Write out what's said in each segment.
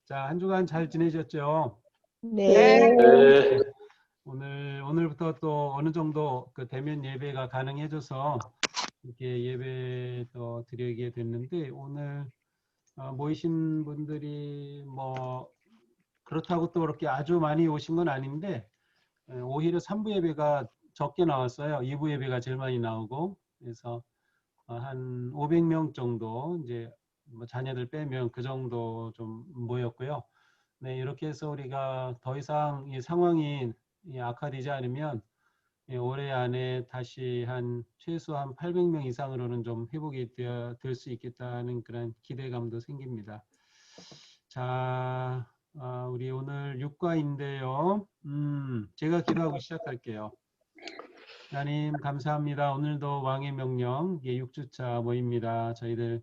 자, 한 주간 잘 지내셨죠? 네. 네. 오늘부터 또 어느 정도 그 대면 예배가 가능해져서 이렇게 예배 또 드리게 됐는데, 오늘 모이신 분들이 뭐 그렇다고 또 그렇게 아주 많이 오신 건 아닌데, 오히려 3부 예배가 적게 나왔어요. 2부 예배가 제일 많이 나오고, 그래서 한 500명 정도, 이제 뭐 자녀들 빼면 그 정도 좀 모였고요. 네, 이렇게 해서 우리가 더 이상 이 상황이 악화되지 않으면 올해 안에 다시 최소한 800명 이상으로는 좀 회복이 될 수 있겠다는 그런 기대감도 생깁니다. 자, 우리 오늘 육과인데요. 제가 기도하고 시작할게요. 하나님 감사합니다. 오늘도 왕의 명령 6주차 모입니다. 저희들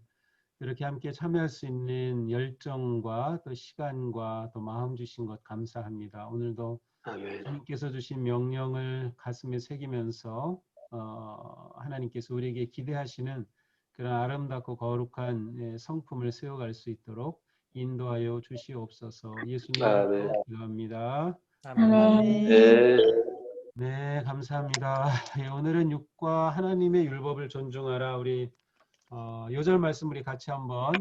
이렇게 함께 참여할 수 있는 열정과 또 시간과 또 마음 주신 것 감사합니다. 오늘도 아멘. 주님께서 주신 명령을 가슴에 새기면서 하나님께서 우리에게 기대하시는 그런 아름답고 거룩한 성품을 세워갈 수 있도록 인도하여 주시옵소서. 예수님으로 아멘. 기도합니다. 네. 네, 감사합니다. 오늘은 육과 하나님의 율법을 존중하라. 우리 요절 말씀 우리 같이 한번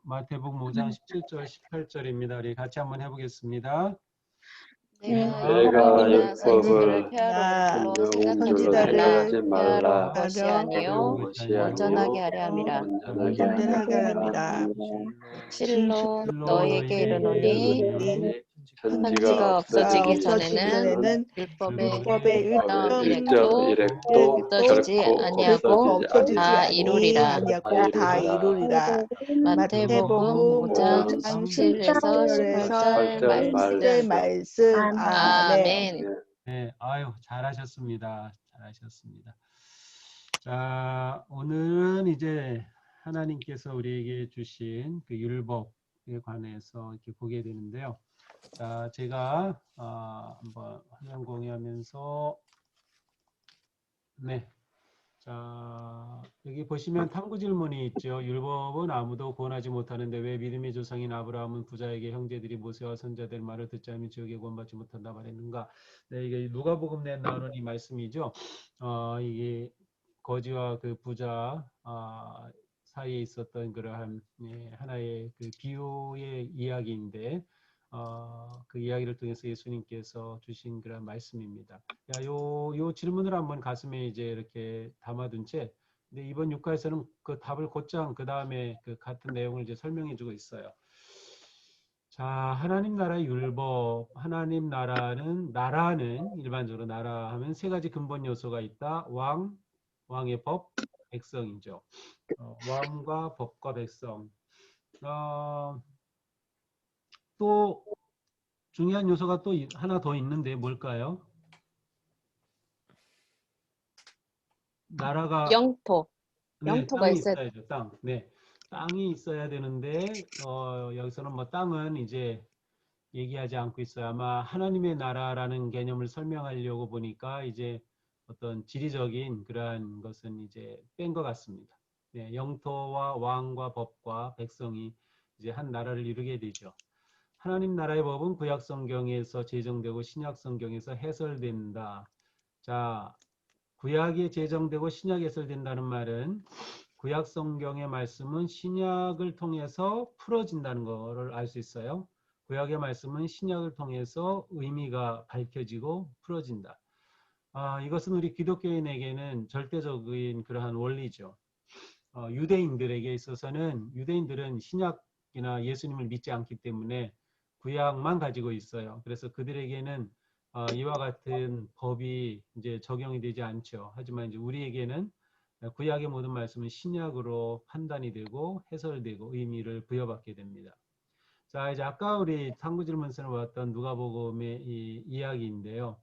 마태복음 5장 17절 18절입니다. 우리 같이 한번 해보겠습니다. 내가 율법을 선지자를 생각하지 생각하지 말라. 것이 배운 아니요 것이 온전하게 아니요 하려 함이라. 온전하게 하려 함이라. 실로 너희에게 너희에게 이르노니 천지가 없어지기 없어지기 전에는 율법의 율법의 율법의 일점 일액도 없어지지 결코 아니하고 다 이루리라. 마태복음 5장 17에서 18절 말씀. 아멘. 네, 아유, 잘하셨습니다. 잘하셨습니다. 자, 오늘은 이제 하나님께서 우리에게 주신 그 율법에 관해서 이렇게 보게 되는데요. 자, 제가 한번 화면 공유하면서 네. 자, 여기 보시면 탐구 질문이 있죠. 율법은 아무도 구원하지 못하는데 왜 믿음의 조상인 아브라함은 부자에게 형제들이 모세와 선자들 말을 듣지 않으면 지옥에 구원받지 못한다 말했는가? 네, 이게 누가복음에 나오는 이 말씀이죠. 이게 거지와 그 부자 사이에 있었던 그러한 하나의 그 비유의 이야기인데 그 이야기를 통해서 예수님께서 주신 그런 말씀입니다. 야, 요 질문을 한번 가슴에 이제 이렇게 담아둔 채, 근데 이번 육가에서는 그 답을 곧장 그 다음에 그 같은 내용을 이제 설명해주고 있어요. 자, 하나님 나라의 율법, 하나님 나라는 일반적으로 나라 하면 세 가지 근본 요소가 있다. 왕의 법, 백성이죠. 왕과 법과 백성. 또 중요한 요소가 또 하나 더 있는데 뭘까요? 나라가 영토가 땅이 있어야 있어야죠. 땅. 네, 땅이 있어야 되는데 여기서는 뭐 땅은 이제 얘기하지 않고 있어요. 아마 하나님의 나라라는 개념을 설명하려고 보니까 이제 어떤 지리적인 그러한 것은 이제 뺀 것 같습니다. 네, 영토와 왕과 법과 백성이 이제 한 나라를 이루게 되죠. 하나님 나라의 법은 구약 성경에서 제정되고 신약 성경에서 해설된다. 자, 구약이 제정되고 신약이 해설된다는 말은 구약 성경의 말씀은 신약을 통해서 풀어진다는 것을 알 수 있어요. 구약의 말씀은 신약을 통해서 의미가 밝혀지고 풀어진다. 이것은 우리 기독교인에게는 절대적인 그러한 원리죠. 유대인들에게 있어서는 유대인들은 신약이나 예수님을 믿지 않기 때문에 구약만 가지고 있어요. 그래서 그들에게는 이와 같은 법이 이제 적용이 되지 않죠. 하지만 이제 우리에게는 구약의 모든 말씀은 신약으로 판단이 되고 해설되고 의미를 부여받게 됩니다. 자, 이제 아까 우리 탐구 질문서를 봤던 누가복음의 이 이야기인데요.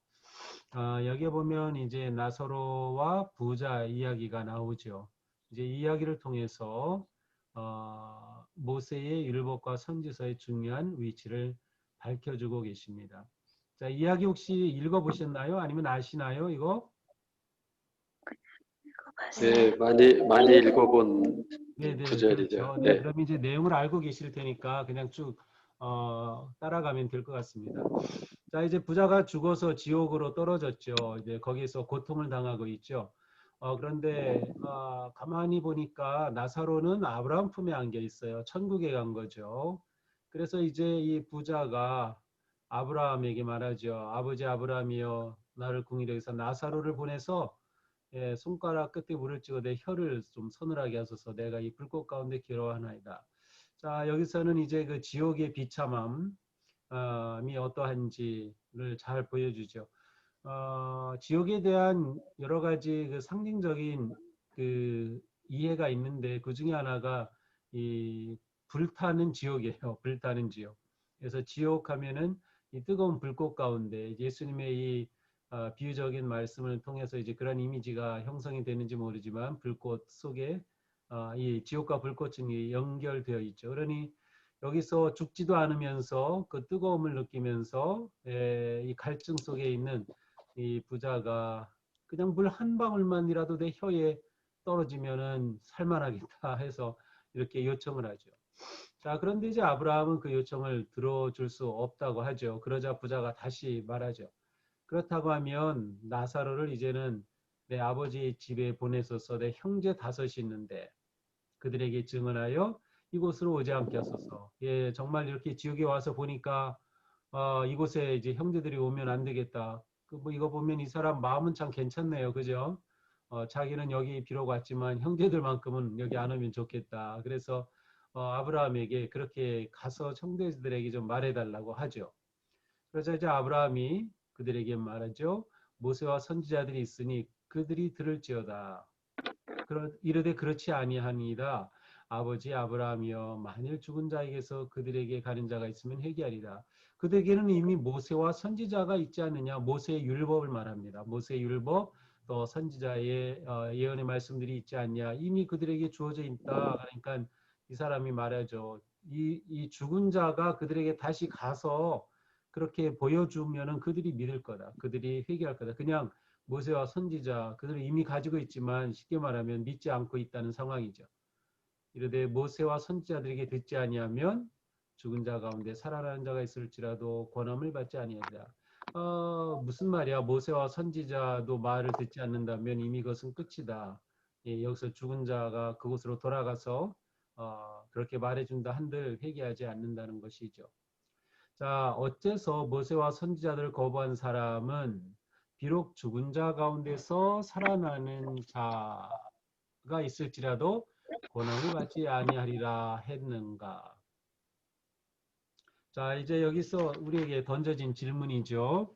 여기에 보면 이제 나사로와 부자 이야기가 나오죠. 이제 이 이야기를 통해서 모세의 율법과 선지서의 중요한 위치를 밝혀주고 계십니다. 자, 이야기 혹시 읽어보셨나요? 아니면 아시나요? 이거? 네, 많이 읽어본 네네, 구절이죠. 그렇죠. 네, 네. 그럼 이제 내용을 알고 계실 테니까 그냥 쭉 따라가면 될 것 같습니다. 자, 이제 부자가 죽어서 지옥으로 떨어졌죠. 이제 거기서 고통을 당하고 있죠. 그런데 가만히 보니까 나사로는 아브라함 품에 안겨 있어요. 천국에 간 거죠. 그래서 이제 이 부자가 아브라함에게 말하죠. 아버지 아브라함이여, 나를 궁일에 여기서 나사로를 보내서 손가락 끝에 물을 찍어 내 혀를 좀 서늘하게 하소서. 내가 이 불꽃 가운데 괴로워하나이다. 자, 여기서는 이제 그 지옥의 비참함이 어떠한지를 잘 보여주죠. 지옥에 대한 여러 가지 그 상징적인 그 이해가 있는데 그 중에 하나가 이 불타는 지옥이에요. 불타는 지옥. 그래서 지옥 하면은 이 뜨거운 불꽃 가운데 예수님의 이 비유적인 말씀을 통해서 이제 그런 이미지가 형성이 되는지 모르지만 불꽃 속에 이 지옥과 불꽃이 연결되어 있죠. 그러니 여기서 죽지도 않으면서 그 뜨거움을 느끼면서 이 갈증 속에 있는 이 부자가 그냥 물 한 방울만이라도 내 혀에 떨어지면은 살만하겠다 해서 이렇게 요청을 하죠. 자, 그런데 이제 아브라함은 그 요청을 들어줄 수 없다고 하죠. 그러자 부자가 다시 말하죠. 그렇다고 하면 나사로를 이제는 내 아버지 집에 보내소서. 내 형제 다섯이 있는데 그들에게 증언하여 이곳으로 오지 않게 하소서. 예, 정말 이렇게 지옥에 와서 보니까 이곳에 이제 형제들이 오면 안 되겠다. 뭐 이거 보면 이 사람 마음은 참 괜찮네요. 그죠? 자기는 여기 비록 왔지만 형제들만큼은 여기 안 오면 좋겠다. 그래서 아브라함에게 그렇게 가서 형제들에게 좀 말해달라고 하죠. 그래서 이제 아브라함이 그들에게 말하죠. 모세와 선지자들이 있으니 그들이 들을지어다. 이르되 그렇지 아니하니이다. 아버지 아브라함이여, 만일 죽은 자에게서 그들에게 가는 자가 있으면 회개하리라. 그들에게는 이미 모세와 선지자가 있지 않느냐. 모세의 율법을 말합니다. 모세의 율법 또 선지자의 예언의 말씀들이 있지 않냐. 이미 그들에게 주어져 있다. 그러니까 이 사람이 말하죠. 이 죽은 자가 그들에게 다시 가서 그렇게 보여주면은 그들이 믿을 거다. 그들이 회개할 거다. 그냥 모세와 선지자 그들은 이미 가지고 있지만 쉽게 말하면 믿지 않고 있다는 상황이죠. 이르되 모세와 선지자들에게 듣지 아니하면 죽은 자 가운데 살아나는 자가 있을지라도 권함을 받지 아니하리라. 무슨 말이야? 모세와 선지자도 말을 듣지 않는다면 이미 그것은 끝이다. 예, 여기서 죽은 자가 그곳으로 돌아가서 그렇게 말해준다 한들 회개하지 않는다는 것이죠. 자, 어째서 모세와 선지자들을 거부한 사람은 비록 죽은 자 가운데서 살아나는 자가 있을지라도 권한을 받지 아니하리라 했는가? 자, 이제 여기서 우리에게 던져진 질문이죠.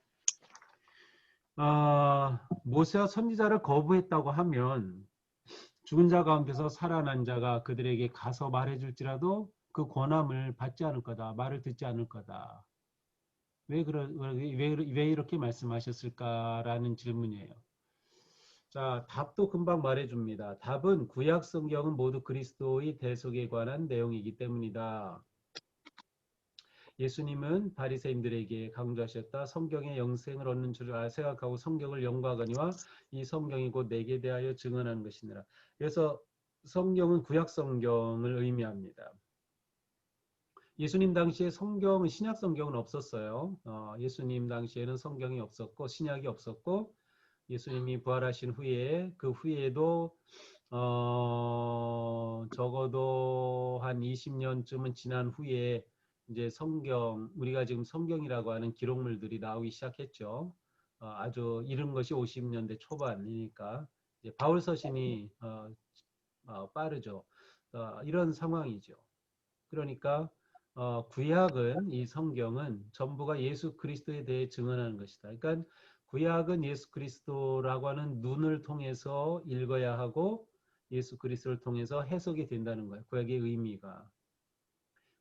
모세와 선지자를 거부했다고 하면 죽은 자 가운데서 살아난 자가 그들에게 가서 말해줄지라도 그 권함을 받지 않을 거다. 말을 듣지 않을 거다. 왜 이렇게 말씀하셨을까라는 질문이에요. 자, 답도 금방 말해줍니다. 답은 구약 성경은 모두 그리스도의 대속에 관한 내용이기 때문이다. 예수님은 바리새인들에게 강조하셨다. 성경의 영생을 얻는 줄 생각하고 성경을 연구하거니와 이 성경이 곧 내게 대하여 증언하는 것이니라. 그래서 성경은 구약 성경을 의미합니다. 예수님 당시에 성경은 신약 성경은 없었어요. 예수님 당시에는 성경이 없었고 신약이 없었고 예수님이 부활하신 후에 그 후에도 적어도 한 20년쯤은 지난 후에 이제 성경 우리가 지금 성경이라고 하는 기록물들이 나오기 시작했죠. 아주 이른 것이 50년대 초반이니까 이제 바울 서신이 빠르죠. 이런 상황이죠. 그러니까 구약은 이 성경은 전부가 예수 그리스도에 대해 증언하는 것이다. 그러니까 구약은 예수 그리스도라고 하는 눈을 통해서 읽어야 하고 예수 그리스도를 통해서 해석이 된다는 거예요. 구약의 의미가.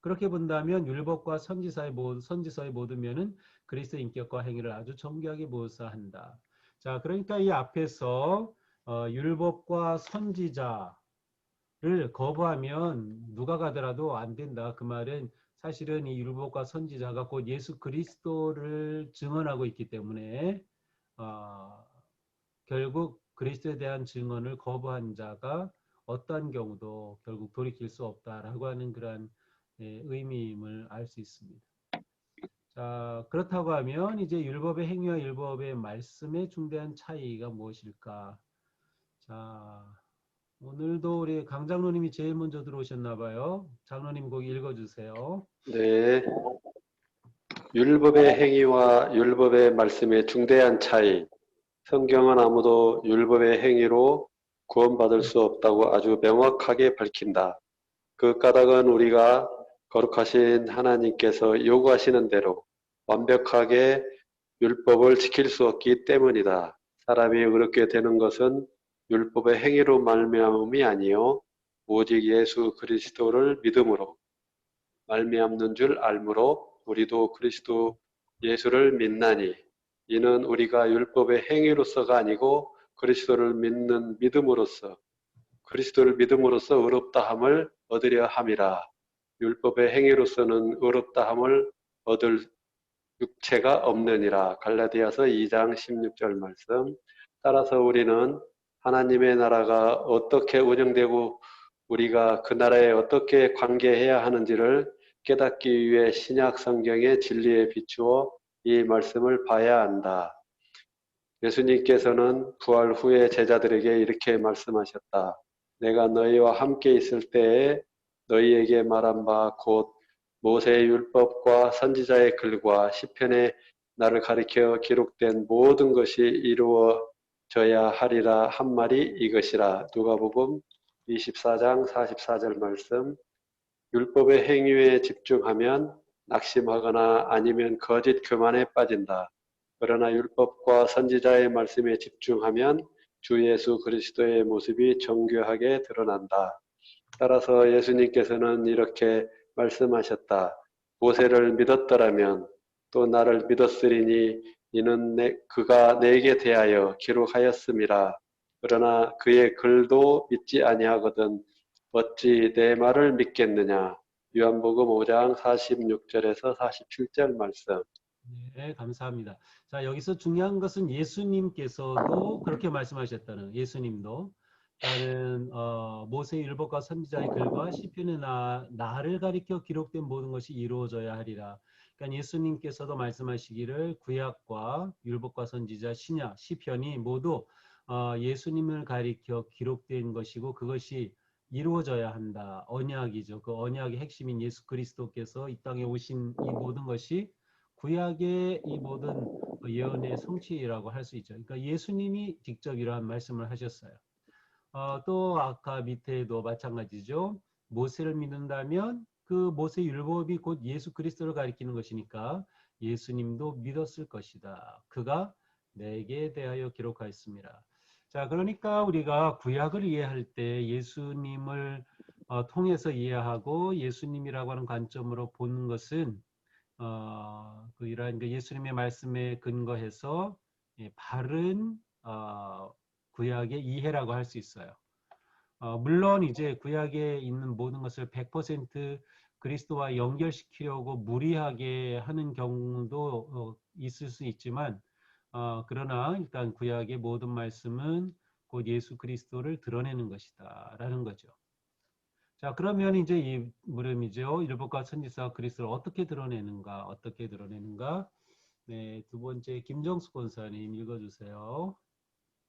그렇게 본다면 율법과 선지서의 모든 면은 그리스도의 인격과 행위를 아주 정교하게 묘사한다. 자, 그러니까 이 앞에서 율법과 선지자 를 거부하면 누가 가더라도 안 된다. 그 말은 사실은 이 율법과 선지자가 곧 예수 그리스도를 증언하고 있기 때문에 결국 그리스도에 대한 증언을 거부한 자가 어떠한 경우도 결국 돌이킬 수 없다라고 하는 그러한 의미임을 알 수 있습니다. 자, 그렇다고 하면 이제 율법의 행위와 율법의 말씀의 중대한 차이가 무엇일까? 자, 오늘도 우리 강 장로님이 제일 먼저 들어오셨나 봐요. 장로님 거기 읽어주세요. 네. 율법의 행위와 율법의 말씀의 중대한 차이. 성경은 아무도 율법의 행위로 구원받을 수 없다고 아주 명확하게 밝힌다. 그 까닭은 우리가 거룩하신 하나님께서 요구하시는 대로 완벽하게 율법을 지킬 수 없기 때문이다. 사람이 의롭게 되는 것은 율법의 행위로 말미암음이 아니요 오직 예수 그리스도를 믿음으로 말미암는 줄 알므로 우리도 그리스도 예수를 믿나니 이는 우리가 율법의 행위로서가 아니고 그리스도를 믿는 믿음으로써 그리스도를 믿음으로써 의롭다함을 얻으려 함이라. 율법의 행위로서는 의롭다함을 얻을 육체가 없느니라. 갈라디아서 2장 16절 말씀. 따라서 우리는 하나님의 나라가 어떻게 운영되고 우리가 그 나라에 어떻게 관계해야 하는지를 깨닫기 위해 신약 성경의 진리에 비추어 이 말씀을 봐야 한다. 예수님께서는 부활 후에 제자들에게 이렇게 말씀하셨다. 내가 너희와 함께 있을 때에 너희에게 말한 바 곧 모세의 율법과 선지자의 글과 시편에 나를 가리켜 기록된 모든 것이 이루어져야 하리라 한 말이 이것이라. 누가복음 24장 44절 말씀. 율법의 행위에 집중하면 낙심하거나 아니면 거짓 교만에 빠진다. 그러나 율법과 선지자의 말씀에 집중하면 주 예수 그리스도의 모습이 정교하게 드러난다. 따라서 예수님께서는 이렇게 말씀하셨다. 모세를 믿었더라면 또 나를 믿었으리니 이는 그가 내게 대하여 기록하였음이라. 그러나 그의 글도 믿지 아니하거든 어찌 내 말을 믿겠느냐. 요한복음 5장 46절에서 47절 말씀. 네, 감사합니다. 자, 여기서 중요한 것은 예수님께서도 그렇게 말씀하셨다는, 예수님도. 나는 모세의 율법과 선지자의 글과 시편의 나를 가리켜 기록된 모든 것이 이루어져야 하리라. 그러니까 예수님께서도 말씀하시기를 구약과 율법과 선지자, 신약, 시편이 모두 예수님을 가리켜 기록된 것이고 그것이 이루어져야 한다. 언약이죠. 그 언약의 핵심인 예수 그리스도께서 이 땅에 오신 이 모든 것이 구약의 이 모든 예언의 성취라고 할 수 있죠. 그러니까 예수님이 직접 이러한 말씀을 하셨어요. 또 아까 밑에도 마찬가지죠. 모세를 믿는다면 그 모세 율법이 곧 예수 그리스도를 가리키는 것이니까 예수님도 믿었을 것이다. 그가 내게 대하여 기록하였습니다. 자, 그러니까 우리가 구약을 이해할 때 예수님을 통해서 이해하고 예수님이라고 하는 관점으로 보는 것은 이러한 예수님의 말씀에 근거해서 바른 구약의 이해라고 할 수 있어요. 물론 이제 구약에 있는 모든 것을 100% 그리스도와 연결시키려고 무리하게 하는 경우도 있을 수 있지만 그러나 일단 구약의 모든 말씀은 곧 예수 그리스도를 드러내는 것이다 라는 거죠. 자, 그러면 이제 이 물음이죠. 율법과 선지자와 그리스도를 어떻게 드러내는가? 어떻게 드러내는가? 네, 두 번째 김정숙 권사님 읽어주세요.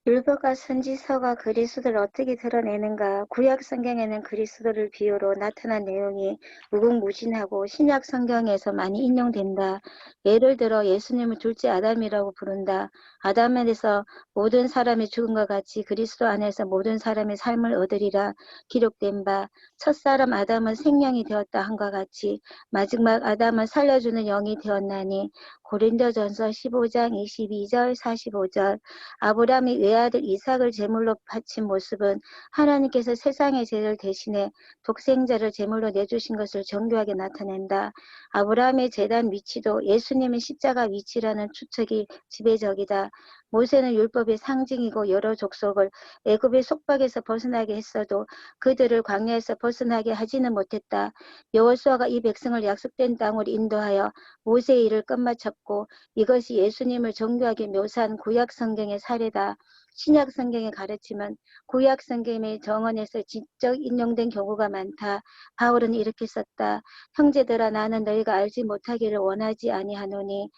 율법과 선지서가 그리스도를 어떻게 드러내는가? 구약 성경에는 그리스도를 비유로 나타난 내용이 무궁무진하고 신약 성경에서 많이 인용된다. 예를 들어 예수님을 둘째 아담이라고 부른다. 아담 안에서 모든 사람이 죽은 것 같이 그리스도 안에서 모든 사람의 삶을 얻으리라 기록된 바 첫사람 아담은 생명이 되었다 한과 같이 마지막 아담은 살려주는 영이 되었나니 고린도전서 15장 22절 45절. 아브라함이 외아들 이삭을 제물로 바친 모습은 하나님께서 세상의 죄를 대신해 독생자를 제물로 내주신 것을 정교하게 나타낸다. 아브라함의 제단 위치도 예수님의 십자가 위치라는 추측이 지배적이다. 모세는 율법의 상징이고 여러 족속을 애굽의 속박에서 벗어나게 했어도 그들을 광야에서 벗어나게 하지는 못했다. 여호수아가 이 백성을 약속된 땅으로 인도하여 모세의 일을 끝마쳤고 이것이 예수님을 정교하게 묘사한 구약 성경의 사례다. 신약 성경의 가르침은 구약 성경의 정언에서 직접 인용된 경우가 많다. 바울은 이렇게 썼다. 형제들아 나는 너희가 알지 못하기를 원하지 아니하노니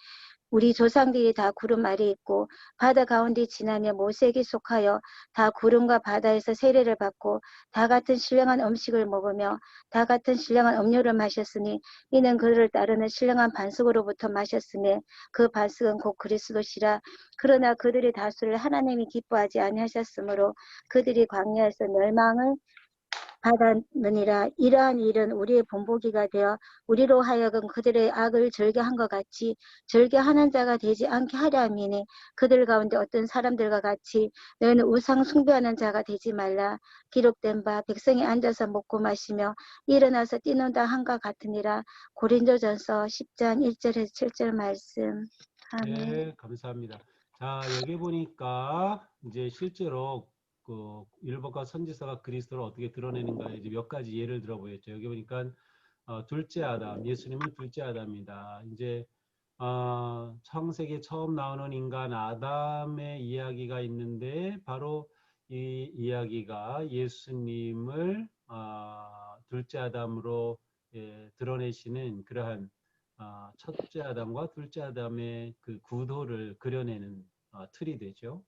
우리 조상들이 다 구름 아래 있고 바다 가운데 지나며 모세에게 속하여 다 구름과 바다에서 세례를 받고 다 같은 신령한 음식을 먹으며 다 같은 신령한 음료를 마셨으니 이는 그를 따르는 신령한 반석으로부터 마셨으며 그 반석은 곧 그리스도시라. 그러나 그들의 다수를 하나님이 기뻐하지 아니하셨으므로 그들이 광야에서 멸망을 받았느니라. 이러한 일은 우리의 본보기가 되어 우리로 하여금 그들의 악을 절개한 것 같이 절개하는 자가 되지 않게 하려 함이니 그들 가운데 어떤 사람들과 같이 너희는 우상 숭배하는 자가 되지 말라. 기록된 바 백성이 앉아서 먹고 마시며 일어나서 뛰는다 한과 같으니라. 고린도전서 10장 1절에서 7절 말씀. 아멘. 네, 감사합니다. 자, 여기 보니까 이제 실제로 그 율법과 선지서가 그리스도를 어떻게 드러내는가 이제 몇 가지 예를 들어 보였죠. 여기 보니까 둘째 아담, 예수님은 둘째 아담이다. 이제 창세기에 처음 나오는 인간 아담의 이야기가 있는데 바로 이 이야기가 예수님을 둘째 아담으로 드러내시는 그러한 첫째 아담과 둘째 아담의 그 구도를 그려내는 틀이 되죠.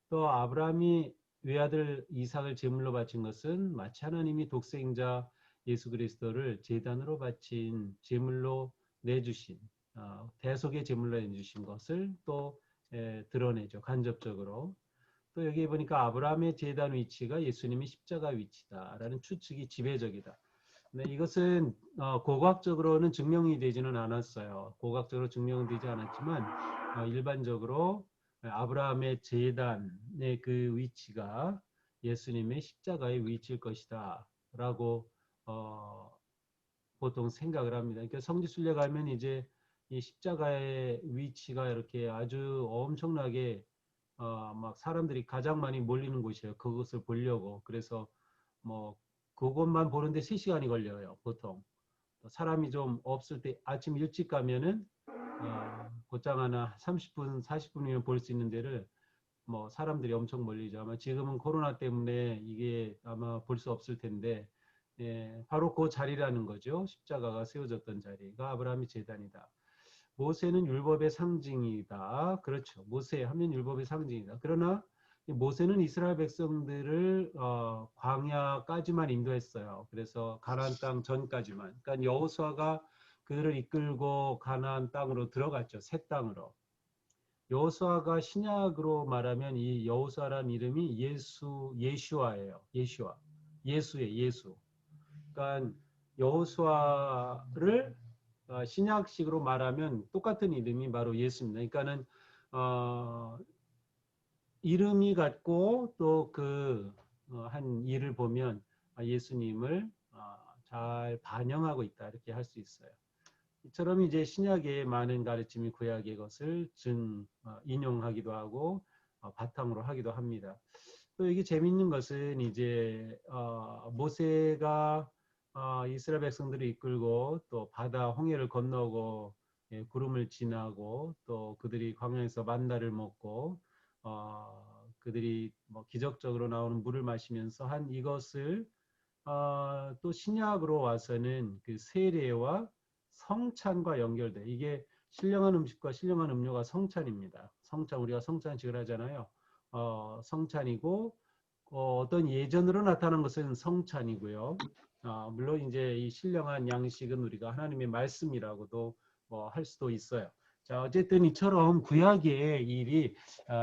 또 아브라함이 외아들 이삭을 제물로 바친 것은 마치 하나님이 독생자 예수 그리스도를 제단으로 바친 제물로 내주신 대속의 제물로 내주신 것을 또 드러내죠. 간접적으로. 또 여기 보니까 아브라함의 제단 위치가 예수님이 십자가 위치다라는 추측이 지배적이다. 네, 이것은 고고학적으로는 증명이 되지는 않았어요. 고고학적으로 증명되지 않았지만 일반적으로 아브라함의 제단의 그 위치가 예수님의 십자가의 위치일 것이다 라고 보통 생각을 합니다. 그러니까 성지순례 가면 이제 이 십자가의 위치가 이렇게 아주 엄청나게 막 사람들이 가장 많이 몰리는 곳이에요. 그것을 보려고. 그래서 뭐 그것만 보는데 3시간이 걸려요. 보통. 사람이 좀 없을 때 아침 일찍 가면은 곧장 하나 30분, 40분이면 볼 수 있는 데를 뭐 사람들이 엄청 몰리죠. 아마 지금은 코로나 때문에 이게 아마 볼 수 없을 텐데 바로 그 자리라는 거죠. 십자가가 세워졌던 자리가 아브라함의 제단이다. 모세는 율법의 상징이다. 그렇죠. 모세 하면 율법의 상징이다. 그러나 모세는 이스라엘 백성들을 광야까지만 인도했어요. 그래서 가나안 땅 전까지만. 그러니까 여호수아가 그들을 이끌고 가나안 땅으로 들어갔죠. 새 땅으로. 여호수아가 신약으로 말하면 이 여호수아라는 이름이 예슈아예요. 예슈아. 예수의 예수. 그러니까 여호수아를 신약식으로 말하면 똑같은 이름이 바로 예수입니다. 그러니까는 이름이 같고 또 그 한 일을 보면 예수님을 잘 반영하고 있다 이렇게 할 수 있어요. 이처럼 이제 신약의 많은 가르침이 구약의 것을 인용하기도 하고 바탕으로 하기도 합니다. 또 이게 재밌는 것은 이제 모세가 이스라엘 백성들을 이끌고 또 바다 홍해를 건너고 구름을 지나고 또 그들이 광야에서 만나를 먹고 그들이 뭐 기적적으로 나오는 물을 마시면서 한 이것을 또 신약으로 와서는 그 세례와 성찬과 연결돼. 이게 신령한 음식과 신령한 음료가 성찬입니다. 성찬, 우리가 성찬식을 하잖아요. 성찬이고 어떤 예전으로 나타난 것은 성찬이고요. 물론 이제 이 신령한 양식은 우리가 하나님의 말씀이라고도 뭐 할 수도 있어요. 자, 어쨌든 이처럼 구약의 일이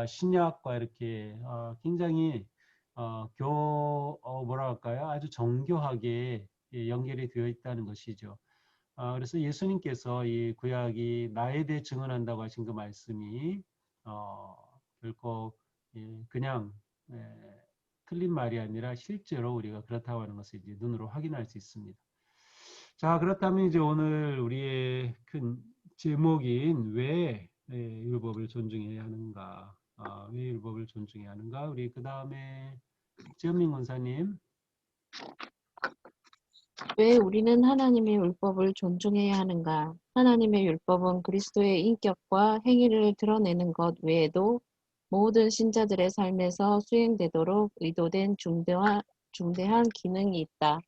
신약과 이렇게 굉장히 뭐라 할까요? 아주 정교하게 연결이 되어 있다는 것이죠. 그래서 예수님께서 이 구약이 나에 대해 증언한다고 하신 그 말씀이 결코 그냥 틀린 말이 아니라 실제로 우리가 그렇다고 하는 것을 이제 눈으로 확인할 수 있습니다. 자, 그렇다면 이제 오늘 우리의 큰 제목인 왜 율법을 존중해야 하는가? 왜 율법을 존중해야 하는가? 우리 그 다음에 지현민 권사님. 왜 우리는 하나님의 율법을 존중해야 하는가? 하나님의 율법은 그리스도의 인격과 행위를 드러내는 것 외에도 모든 신자들의 삶에서 수행되도록 의도된 중대한 기능이 있다.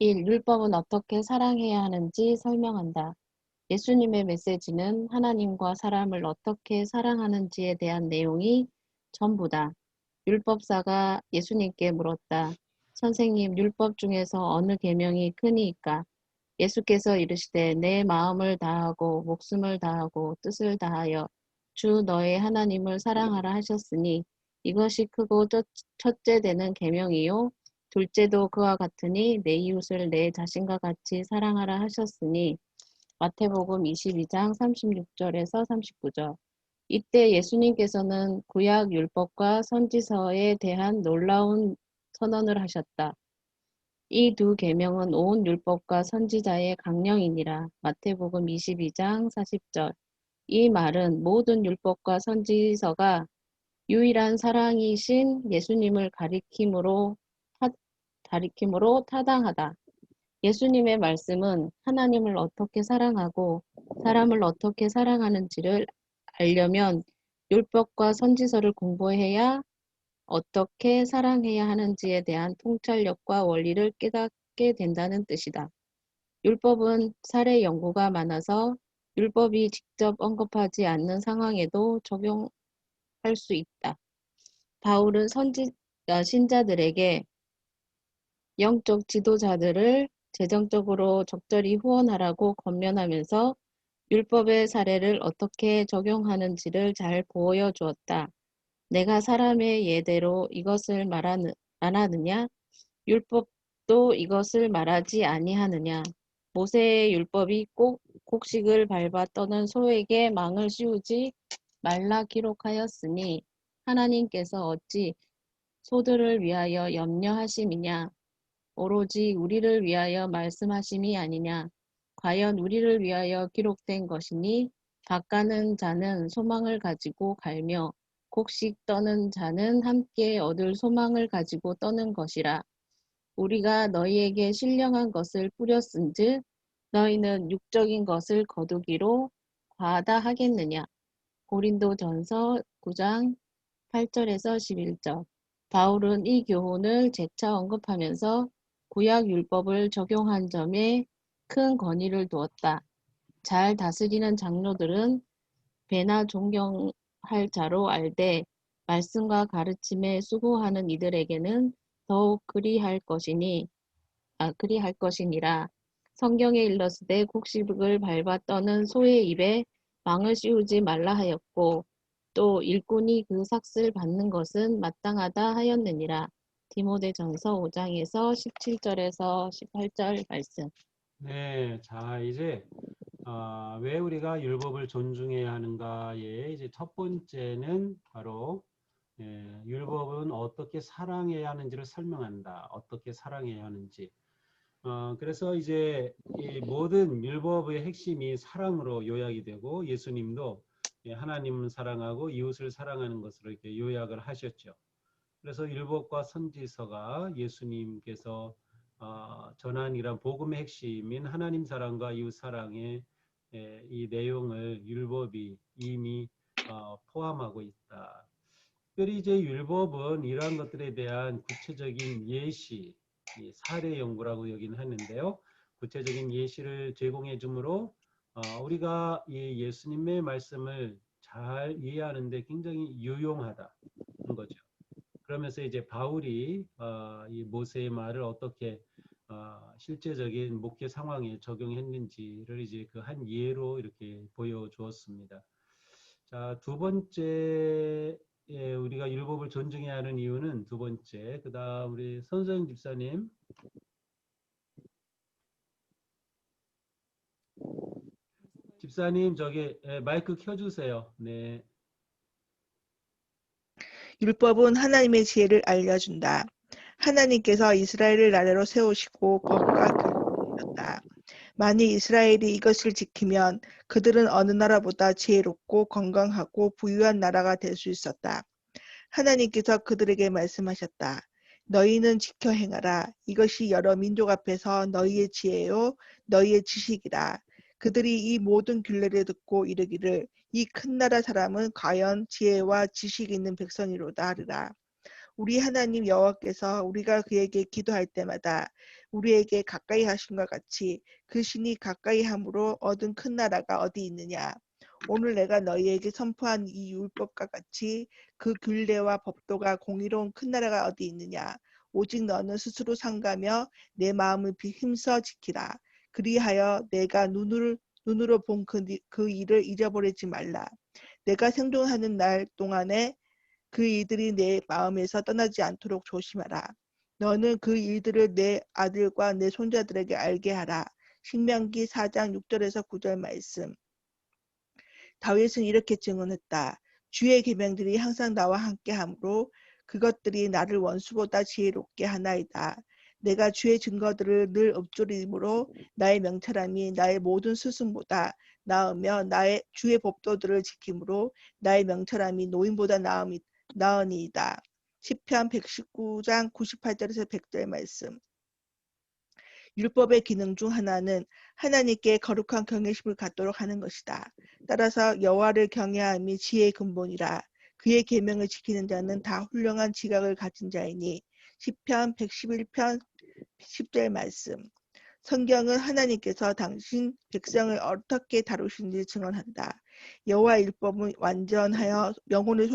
1. 율법은 어떻게 사랑해야 하는지 설명한다. 예수님의 메시지는 하나님과 사람을 어떻게 사랑하는지에 대한 내용이 전부다. 율법사가 예수님께 물었다. 선생님, 율법 중에서 어느 계명이 크니까? 예수께서 이르시되 내 마음을 다하고 목숨을 다하고 뜻을 다하여 주 너의 하나님을 사랑하라 하셨으니 이것이 크고 첫째 되는 계명이요 둘째도 그와 같으니 내 이웃을 내 자신과 같이 사랑하라 하셨으니 마태복음 22장 36절에서 39절. 이때 예수님께서는 구약 율법과 선지서에 대한 놀라운 선언을 하셨다. 이 두 계명은 온 율법과 선지자의 강령이니라. 마태복음 22장 40절. 이 말은 모든 율법과 선지서가 유일한 사랑이신 예수님을 가리킴으로 타당하다. 예수님의 말씀은 하나님을 어떻게 사랑하고 사람을 어떻게 사랑하는지를 알려면 율법과 선지서를 공부해야 어떻게 사랑해야 하는지에 대한 통찰력과 원리를 깨닫게 된다는 뜻이다. 율법은 사례 연구가 많아서 율법이 직접 언급하지 않는 상황에도 적용할 수 있다. 바울은 신자들에게 영적 지도자들을 재정적으로 적절히 후원하라고 권면하면서 율법의 사례를 어떻게 적용하는지를 잘 보여주었다. 내가 사람의 예대로 이것을 안 하느냐? 율법도 이것을 말하지 아니하느냐? 모세의 율법이 꼭 곡식을 밟아 떠는 소에게 망을 씌우지 말라 기록하였으니 하나님께서 어찌 소들을 위하여 염려하심이냐? 오로지 우리를 위하여 말씀하심이 아니냐? 과연 우리를 위하여 기록된 것이니 밭가는 자는 소망을 가지고 갈며 곡식 떠는 자는 함께 얻을 소망을 가지고 떠는 것이라. 우리가 너희에게 신령한 것을 뿌렸은즉 너희는 육적인 것을 거두기로 과하다 하겠느냐. 고린도전서 9장 8절에서 11절. 바울은 이 교훈을 재차 언급하면서 구약 율법을 적용한 점에 큰 권위를 두었다. 잘 다스리는 장로들은 배나 존경할 자로 알되 말씀과 가르침에 수고하는 이들에게는 더욱 그리할 것이니라. 성경에 일렀으되 곡식을 밟아 떠는 소의 입에 망을 씌우지 말라 하였고 또 일꾼이 그 삭을 받는 것은 마땅하다 하였느니라. 디모데전서 5장에서 17절에서 18절 말씀. 네, 자 이제 왜 우리가 율법을 존중해야 하는가의 이제 첫 번째는 바로 율법은 어떻게 사랑해야 하는지를 설명한다. 어떻게 사랑해야 하는지. 그래서 이제 이 모든 율법의 핵심이 사랑으로 요약이 되고 예수님도 하나님을 사랑하고 이웃을 사랑하는 것으로 이렇게 요약을 하셨죠. 그래서 율법과 선지서가 예수님께서 전한 이런 복음의 핵심인 하나님 사랑과 이웃 사랑의 이 내용을 율법이 이미 포함하고 있다. 특별히 이제 율법은 이러한 것들에 대한 구체적인 예시, 사례 연구라고 여기는 하는데요. 구체적인 예시를 제공해 주므로 우리가 이 예수님의 말씀을 잘 이해하는 데 굉장히 유용하다는 거죠. 그러면서 이제 바울이 이 모세의 말을 어떻게 실제적인 목회 상황에 적용했는지를 이제 그 한 예로 이렇게 보여주었습니다. 자, 두 번째 우리가 율법을 존중해야 하는 이유는 두 번째. 그다음 우리 선서영 집사님. 집사님 저기 마이크 켜주세요. 네. 율법은 하나님의 지혜를 알려준다. 하나님께서 이스라엘을 나라로 세우시고 법과 규율을 주셨다. 만일 이스라엘이 이것을 지키면 그들은 어느 나라보다 지혜롭고 건강하고 부유한 나라가 될 수 있었다. 하나님께서 그들에게 말씀하셨다. 너희는 지켜 행하라. 이것이 여러 민족 앞에서 너희의 지혜요 너희의 지식이라. 그들이 이 모든 규례를 듣고 이르기를 이 큰 나라 사람은 과연 지혜와 지식이 있는 백성이로다 하리라. 우리 하나님 여호와께서 우리가 그에게 기도할 때마다 우리에게 가까이 하심과 같이 그 신이 가까이 함으로 얻은 큰 나라가 어디 있느냐. 오늘 내가 너희에게 선포한 이 율법과 같이 그 규례와 법도가 공의로운 큰 나라가 어디 있느냐. 오직 너는 스스로 삼가며 내 마음을 힘써 지키라. 그리하여 내가 눈으로 본 그 일을 잊어버리지 말라. 내가 생존하는 날 동안에 그 일들이 내 마음에서 떠나지 않도록 조심하라. 너는 그 일들을 내 아들과 내 손자들에게 알게 하라. 신명기 4장 6절에서 9절 말씀. 다윗은 이렇게 증언했다. 주의 계명들이 항상 나와 함께 하므로 그것들이 나를 원수보다 지혜롭게 하나이다. 내가 주의 증거들을 늘 읊조림으로 나의 명철함이 나의 모든 스승보다 나으며 나의 주의 법도들을 지킴으로 나의 명철함이 노인보다 나으니이다. 시편 119장 98절에서 100절 말씀. 율법의 기능 중 하나는 하나님께 거룩한 경외심을 갖도록 하는 것이다. 따라서 여호와를 경외함이 지혜의 근본이라. 그의 계명을 지키는 자는 다 훌륭한 지각을 가진 자이니. 시편 111편 10절 말씀. 성경은 하나님께서 당신 백성을 어떻게 다루시는지 증언한다. 여호와의 율법은 완전하여 영혼을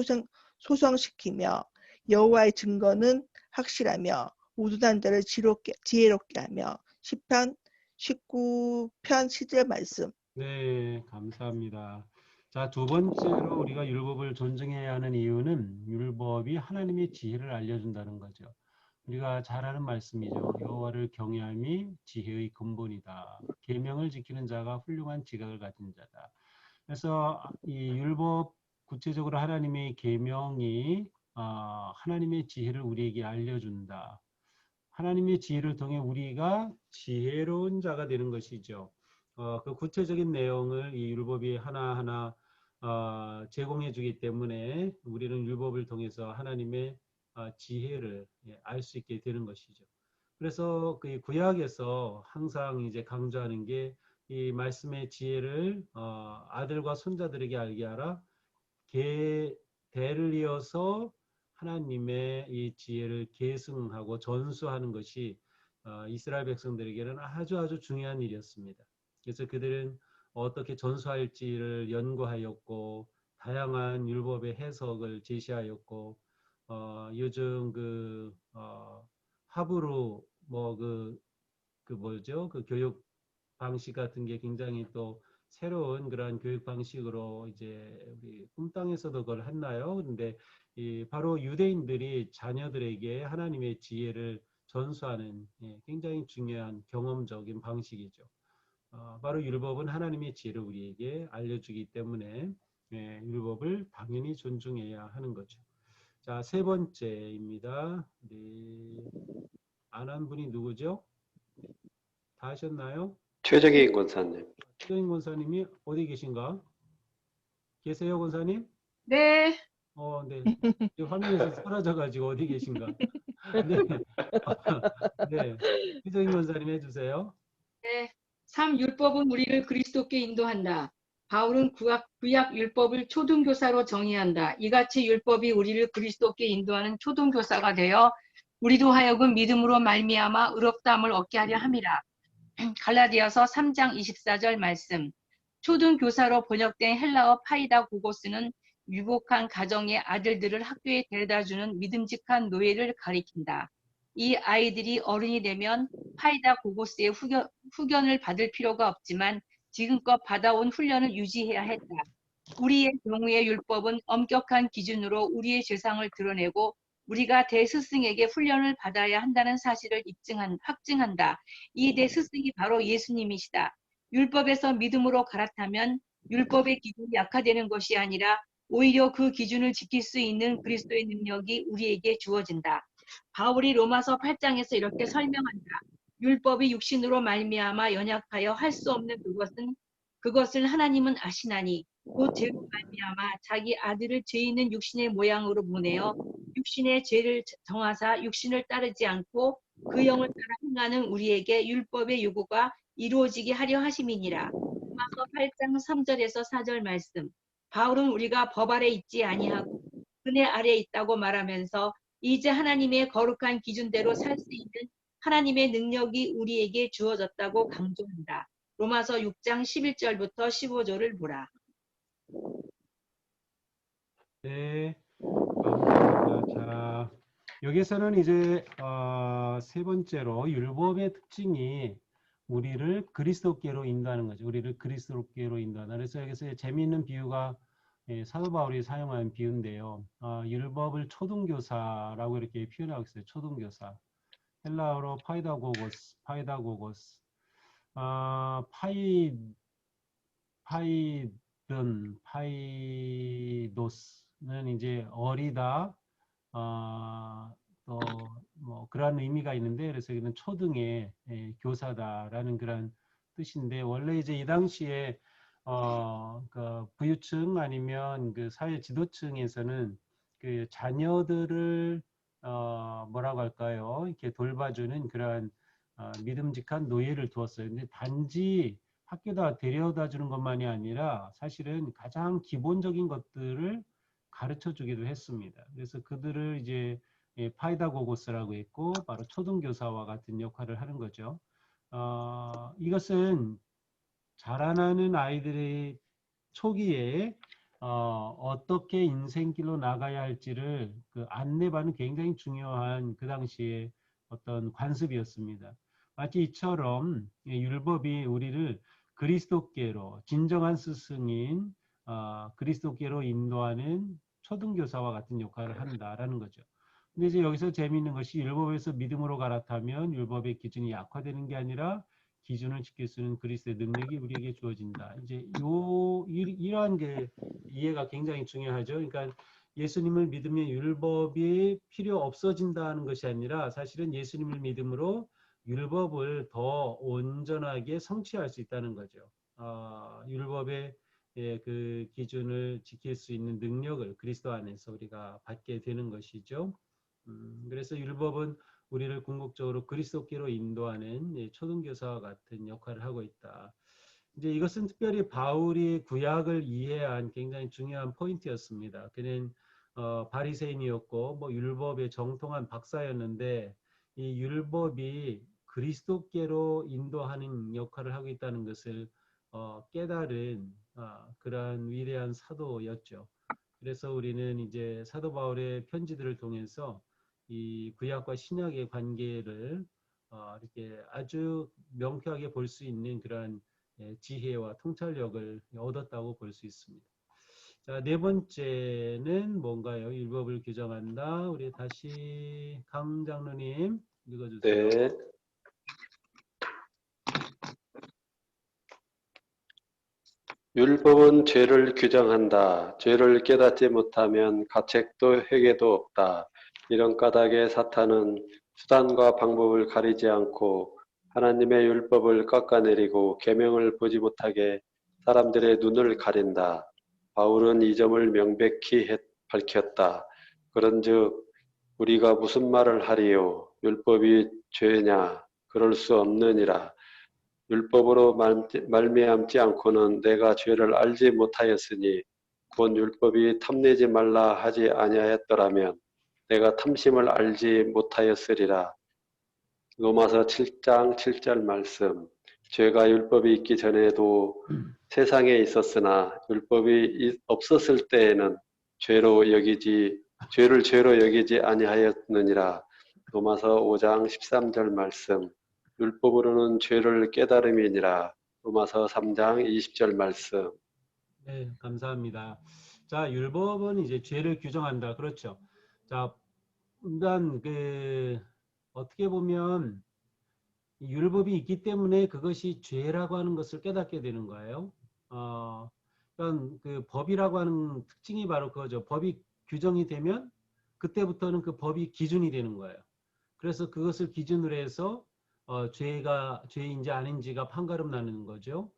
소성시키며 여호와의 증거는 확실하며 우둔한 자를 지혜롭게 하며. 시편 19편 10절 말씀. 네, 감사합니다. 자, 두 번째로 우리가 율법을 존중해야 하는 이유는 율법이 하나님의 지혜를 알려준다는 거죠. 우리가 잘 아는 말씀이죠. 여호와를 경외함이 지혜의 근본이다. 계명을 지키는 자가 훌륭한 지각을 가진 자다. 그래서 이 율법, 구체적으로 하나님의 계명이 하나님의 지혜를 우리에게 알려준다. 하나님의 지혜를 통해 우리가 지혜로운 자가 되는 것이죠. 그 구체적인 내용을 이 율법이 하나하나 제공해 주기 때문에 우리는 율법을 통해서 하나님의 지혜를 알 수 있게 되는 것이죠. 그래서 그 구약에서 항상 이제 강조하는 게 이 말씀의 지혜를 아들과 손자들에게 알게 하라. 대를 이어서 하나님의 이 지혜를 계승하고 전수하는 것이 이스라엘 백성들에게는 아주 중요한 일이었습니다. 그래서 그들은 어떻게 전수할지를 연구하였고 다양한 율법의 해석을 제시하였고 요즘 하브루 뭐죠? 그 교육 방식 같은 게 굉장히 또 새로운 그런 교육 방식으로 이제 우리 꿈땅에서도 그걸 했나요? 근데 바로 유대인들이 자녀들에게 하나님의 지혜를 전수하는 굉장히 중요한 경험적인 방식이죠. 바로 율법은 하나님의 지혜를 우리에게 알려주기 때문에 율법을 당연히 존중해야 하는 거죠. 자, 세 번째입니다. 네, 안 한 분이 누구죠? 다 하셨나요? 최적인 권사님. 최정인 권사님이 어디 계신가? 계세요, 권사님? 네, 네. 이 화면에서 사라져가지고 어디 계신가? 네. 네. 최정인 권사님 해주세요. 네. 3. 율법은 우리를 그리스도께 인도한다. 바울은 구약 율법을 초등교사로 정의한다. 이같이 율법이 우리를 그리스도께 인도하는 초등교사가 되어 우리도 하여금 믿음으로 말미암아 의롭다함을 얻게 하려 함이라. 갈라디아서 3장 24절 말씀. 초등교사로 번역된 헬라어 파이다고고스는 유복한 가정의 아들들을 학교에 데려다주는 믿음직한 노예를 가리킨다. 이 아이들이 어른이 되면 파이다고고스의 후견을 받을 필요가 없지만 지금껏 받아온 훈련을 유지해야 했다. 우리의 경우에 율법은 엄격한 기준으로 우리의 죄상을 드러내고 우리가 대스승에게 훈련을 받아야 한다는 사실을 확증한다. 이 대스승이 바로 예수님이시다. 율법에서 믿음으로 갈아타면 율법의 기준이 약화되는 것이 아니라 오히려 그 기준을 지킬 수 있는 그리스도의 능력이 우리에게 주어진다. 바울이 로마서 8장에서 이렇게 설명한다. 율법이 육신으로 말미암아 연약하여 할 수 없는 그것을 하나님은 아시나니 곧 죄로 말미암아 자기 아들을 죄 있는 육신의 모양으로 보내어 육신의 죄를 정하사 육신을 따르지 않고 그 영을 따라 행하는 우리에게 율법의 요구가 이루어지게 하려 하심이니라. 로마서 8장 3절에서 4절 말씀. 바울은 우리가 법 아래 있지 아니하고 은혜 아래 있다고 말하면서 이제 하나님의 거룩한 기준대로 살 수 있는 하나님의 능력이 우리에게 주어졌다고 강조한다. 로마서 6장 11절부터 15절을 보라. 네, 감사합니다. 자, 여기서는 이제 세 번째로 율법의 특징이 우리를 그리스도께로 인도하는 거죠. 우리를 그리스도께로 인도하는. 그래서 여기서 재미있는 비유가 사도 바울이 사용한 비유인데요. 율법을 초등교사라고 이렇게 표현하고 있어요. 초등교사. 헬라어로 파이다고고스. 파이도스는 이제 어리다, 또 뭐 그런 의미가 있는데, 그래서 여기는 초등의 교사다라는 그런 뜻인데, 원래 이제 이 당시에 그 부유층 아니면 그 사회 지도층에서는 그 자녀들을 뭐라고 할까요? 이렇게 돌봐주는 그러한 믿음직한 노예를 두었어요. 근데 단지 학교다 데려다 주는 것만이 아니라 사실은 가장 기본적인 것들을 가르쳐 주기도 했습니다. 그래서 그들을 이제 파이다고고스라고 했고, 바로 초등교사와 같은 역할을 하는 거죠. 이것은 자라나는 아이들의 초기에 어떻게 인생길로 나가야 할지를 그 안내받는 굉장히 중요한 그 당시에 어떤 관습이었습니다. 마치 이처럼 율법이 우리를 그리스도께로, 진정한 스승인 그리스도께로 인도하는 초등교사와 같은 역할을 한다라는 거죠. 근데 이제 여기서 재미있는 것이 율법에서 믿음으로 갈아타면 율법의 기준이 약화되는 게 아니라 기준을 지킬 수 있는 그리스도의 능력이 우리에게 주어진다. 이제 이러한 게 이해가 굉장히 중요하죠. 그러니까 예수님을 믿으면 율법이 필요 없어진다는 것이 아니라 사실은 예수님을 믿음으로 율법을 더 온전하게 성취할 수 있다는 거죠. 율법의 그 기준을 지킬 수 있는 능력을 그리스도 안에서 우리가 받게 되는 것이죠. 그래서 율법은 우리를 궁극적으로 그리스도께로 인도하는 초등교사와 같은 역할을 하고 있다. 이제 이것은 특별히 바울이 구약을 이해한 굉장히 중요한 포인트였습니다. 그는 바리새인이었고 뭐 율법의 정통한 박사였는데 이 율법이 그리스도께로 인도하는 역할을 하고 있다는 것을 깨달은 그러한 위대한 사도였죠. 그래서 우리는 이제 사도 바울의 편지들을 통해서 이 구약과 신약의 관계를 이렇게 아주 명쾌하게 볼 수 있는 그러한 지혜와 통찰력을 얻었다고 볼 수 있습니다. 자, 네 번째는 뭔가요? 율법을 규정한다. 우리 다시 강 장로님 읽어주세요. 네. 율법은 죄를 규정한다. 죄를 깨닫지 못하면 가책도 회개도 없다. 이런 까닭에 사탄은 수단과 방법을 가리지 않고 하나님의 율법을 깎아내리고 계명을 보지 못하게 사람들의 눈을 가린다. 바울은 이 점을 명백히 밝혔다. 그런즉 우리가 무슨 말을 하리요? 율법이 죄냐? 그럴 수 없느니라. 율법으로 말미암지 않고는 내가 죄를 알지 못하였으니 곧 율법이 탐내지 말라 하지 아니하였더라면 내가 탐심을 알지 못하였으리라. 로마서 7장 7절 말씀. 죄가 율법이 있기 전에도 세상에 있었으나 율법이 없었을 때에는 죄를 죄로 여기지 아니하였느니라. 로마서 5장 13절 말씀. 율법으로는 죄를 깨달음이니라. 로마서 3장 20절 말씀. 네, 감사합니다. 자, 율법은 이제 죄를 규정한다. 그렇죠. 자, 일단 어떻게 보면 율법이 있기 때문에 그것이 죄라고 하는 것을 깨닫게 되는 거예요. 그러니까 그 법이라고 하는 특징이 바로 그거죠. 법이 규정이 되면 그때부터는 그 법이 기준이 되는 거예요. 그래서 그것을 기준으로 해서 죄인지 아닌지가 판가름 나는 거죠.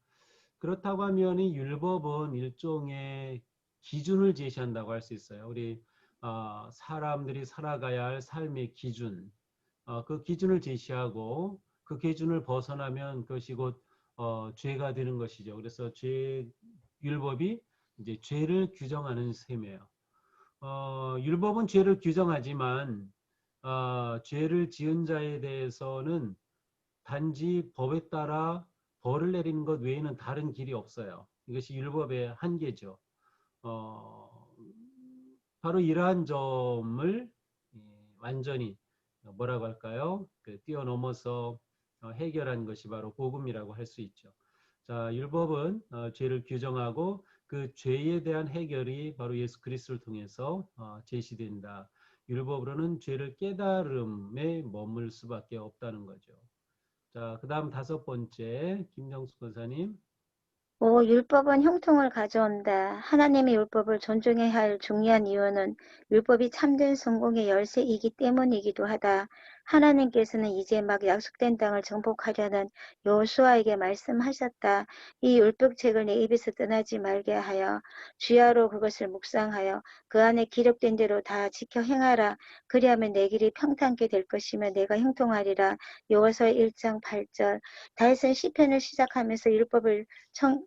그렇다고 하면 이 율법은 일종의 기준을 제시한다고 할 수 있어요. 우리 사람들이 살아가야 할 삶의 기준, 그 기준을 제시하고 그 기준을 벗어나면 그것이 곧 죄가 되는 것이죠. 그래서 율법이 이제 죄를 규정하는 셈이에요. 율법은 죄를 규정하지만 죄를 지은 자에 대해서는 단지 법에 따라 벌을 내리는 것 외에는 다른 길이 없어요. 이것이 율법의 한계죠. 바로 이러한 점을 완전히 뭐라고 할까요? 뛰어넘어서 해결한 것이 바로 복음이라고 할 수 있죠. 자, 율법은 죄를 규정하고 그 죄에 대한 해결이 바로 예수 그리스도를 통해서 제시된다. 율법으로는 죄를 깨달음에 머물 수밖에 없다는 거죠. 자, 그 다음 5번째 김정수 권사님. 5. 율법은 형통을 가져온다. 하나님의 율법을 존중해야 할 중요한 이유는 율법이 참된 성공의 열쇠이기 때문이기도 하다. 하나님께서는 이제 막 약속된 땅을 정복하려는 여호수아에게 말씀하셨다. 이 율법책을 내 입에서 떠나지 말게 하여 주야로 그것을 묵상하여 그 안에 기록된 대로 다 지켜 행하라. 그리하면 내 길이 평탄케 될 것이며 내가 형통하리라. 여호수아 1장 8절. 다윗은 시편을 시작하면서 율법을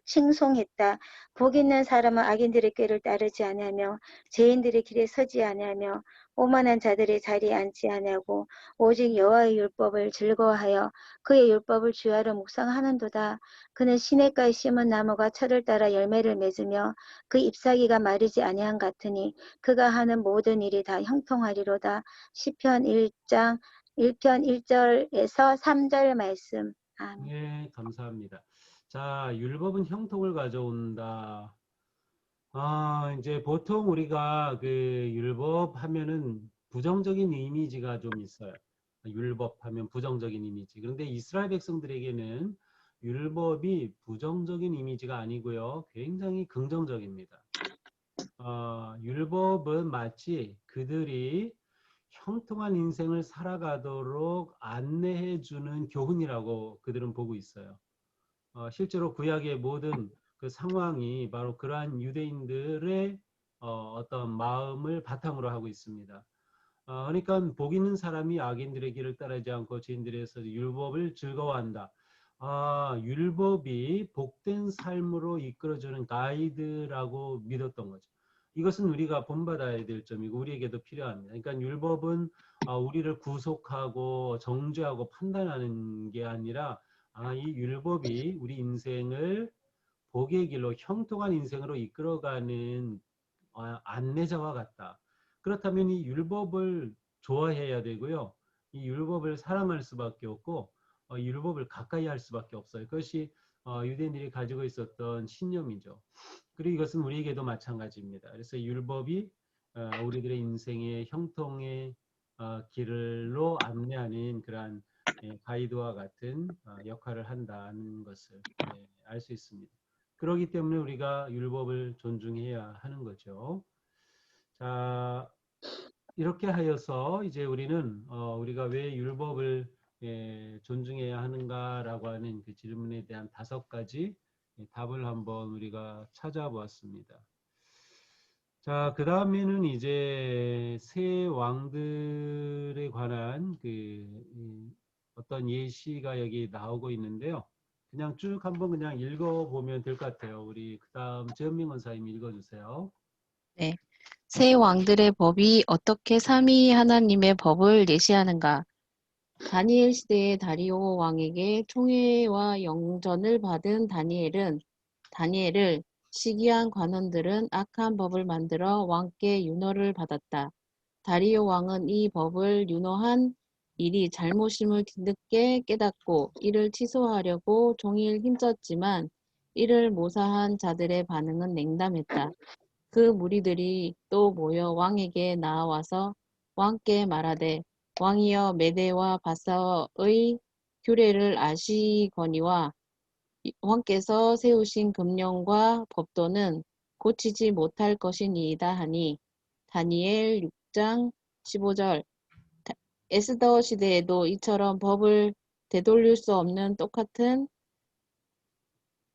칭송했다. 복 있는 사람은 악인들의 꾀를 따르지 아니하며 죄인들의 길에 서지 아니하며 오만한 자들의 자리에 앉지 아니하고 오직 여호와의 율법을 즐거워하여 그의 율법을 주야로 묵상하는도다. 그는 시냇가에 심은 나무가 철을 따라 열매를 맺으며 그 잎사귀가 마르지 아니한 같으니 그가 하는 모든 일이 다 형통하리로다. 시편 1장 1편 1절에서 3절 말씀. 아멘. 네, 감사합니다. 자, 율법은 형통을 가져온다. 이제 보통 우리가 그 율법 하면은 부정적인 이미지가 좀 있어요. 율법 하면 부정적인 이미지. 그런데 이스라엘 백성들에게는 율법이 부정적인 이미지가 아니고요. 굉장히 긍정적입니다. 율법은 마치 그들이 형통한 인생을 살아가도록 안내해주는 교훈이라고 그들은 보고 있어요. 실제로 구약의 모든 그 상황이 바로 그러한 유대인들의 어떤 마음을 바탕으로 하고 있습니다. 그러니까 복 있는 사람이 악인들의 길을 따르지 않고 죄인들에서 율법을 즐거워한다. 율법이 복된 삶으로 이끌어주는 가이드라고 믿었던 거죠. 이것은 우리가 본받아야 될 점이고 우리에게도 필요합니다. 그러니까 율법은 우리를 구속하고 정죄하고 판단하는 게 아니라 이 율법이 우리 인생을 복의 길로 형통한 인생으로 이끌어가는 안내자와 같다. 그렇다면 이 율법을 좋아해야 되고요. 이 율법을 사랑할 수밖에 없고 율법을 가까이 할 수밖에 없어요. 그것이 유대인들이 가지고 있었던 신념이죠. 그리고 이것은 우리에게도 마찬가지입니다. 그래서 율법이 우리들의 인생의 형통의 길로 안내하는 그러한 가이드와 같은 역할을 한다는 것을 알 수 있습니다. 그렇기 때문에 우리가 율법을 존중해야 하는 거죠. 자, 이렇게 하여서 이제 우리는 우리가 왜 율법을 존중해야 하는가라고 하는 그 질문에 대한 5가지 답을 한번 우리가 찾아보았습니다. 자, 그 다음에는 이제 세 왕들에 관한 어떤 예시가 여기 나오고 있는데요. 그냥 쭉 한번 그냥 읽어보면 될 것 같아요. 우리 그 다음 재현민 권사님 읽어주세요. 네. 세 왕들의 법이 어떻게 삼위 하나님의 법을 예시하는가? 다니엘 시대의 다리오 왕에게 총회와 영전을 받은 다니엘을 시기한 관원들은 악한 법을 만들어 왕께 윤허를 받았다. 다리오 왕은 이 법을 윤허한 일이 잘못임을 뒤늦게 깨닫고 이를 취소하려고 종일 힘썼지만 이를 모사한 자들의 반응은 냉담했다. 그 무리들이 또 모여 왕에게 나와서 왕께 말하되 왕이여 메대와 바사의 규례를 아시거니와 왕께서 세우신 금령과 법도는 고치지 못할 것이니이다 하니 다니엘 6장 15절 에스더 시대에도 이처럼 법을 되돌릴 수 없는 똑같은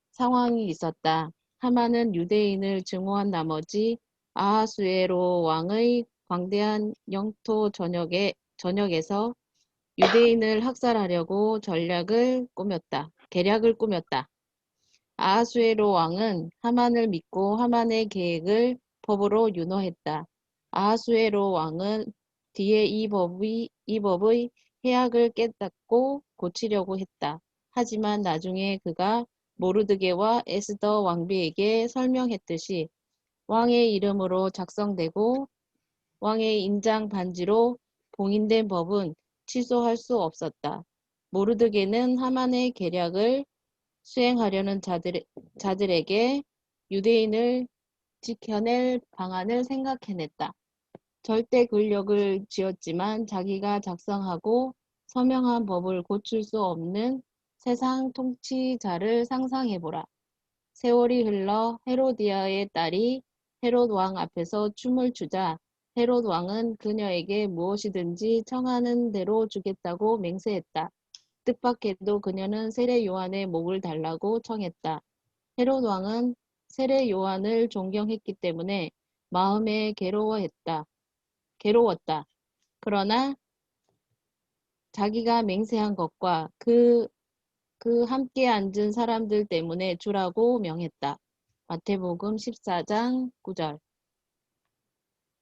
상황이 있었다. 하만은 유대인을 증오한 나머지 아하수에로 왕의 광대한 영토 전역에서 유대인을 학살하려고 계략을 꾸몄다. 아하수에로 왕은 하만을 믿고 하만의 계획을 법으로 윤호했다. 아하수에로 왕은 뒤에 이 법의 해악을 깨닫고 고치려고 했다. 하지만 나중에 그가 모르드게와 에스더 왕비에게 설명했듯이 왕의 이름으로 작성되고 왕의 인장 반지로 봉인된 법은 취소할 수 없었다. 모르드게는 하만의 계략을 수행하려는 자들에게 유대인을 지켜낼 방안을 생각해냈다. 절대 권력을 쥐었지만 자기가 작성하고 서명한 법을 고칠 수 없는 세상 통치자를 상상해보라. 세월이 흘러 헤로디아의 딸이 헤롯 왕 앞에서 춤을 추자 헤롯 왕은 그녀에게 무엇이든지 청하는 대로 주겠다고 맹세했다. 뜻밖에도 그녀는 세례 요한의 목을 달라고 청했다. 헤롯 왕은 세례 요한을 존경했기 때문에 마음에 괴로웠다. 그러나 자기가 맹세한 것과 그 함께 앉은 사람들 때문에 주라고 명했다. 마태복음 14장 9절.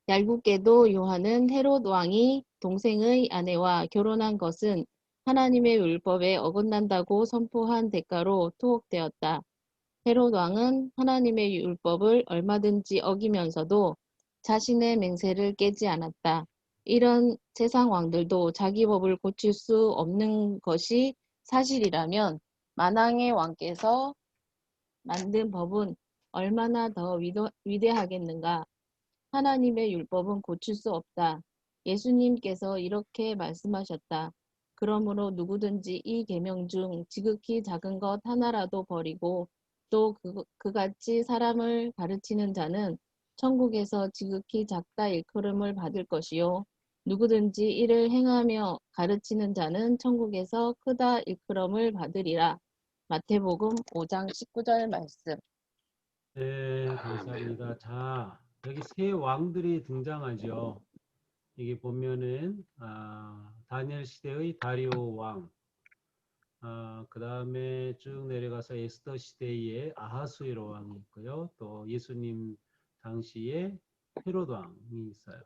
얄궂게도 요한은 헤롯 왕이 동생의 아내와 결혼한 것은 하나님의 율법에 어긋난다고 선포한 대가로 투옥되었다. 헤롯 왕은 하나님의 율법을 얼마든지 어기면서도 자신의 맹세를 깨지 않았다. 이런 세상 왕들도 자기 법을 고칠 수 없는 것이 사실이라면 만왕의 왕께서 만든 법은 얼마나 더 위대하겠는가. 하나님의 율법은 고칠 수 없다. 예수님께서 이렇게 말씀하셨다. 그러므로 누구든지 이 계명 중 지극히 작은 것 하나라도 버리고 또 그같이 사람을 가르치는 자는 천국에서 지극히 작다 일컬음을 받을 것이요. 누구든지 이를 행하며 가르치는 자는 천국에서 크다 일컬음을 받으리라. 마태복음 5장 19절 말씀. 네, 감사합니다. 자, 여기 세 왕들이 등장하죠. 이게 보면은 다니엘 시대의 다리오 왕, 그 다음에 쭉 내려가서 에스더 시대의 아하수에로 왕이 있고요. 또 예수님 당시에 헤롯 왕이 있어요.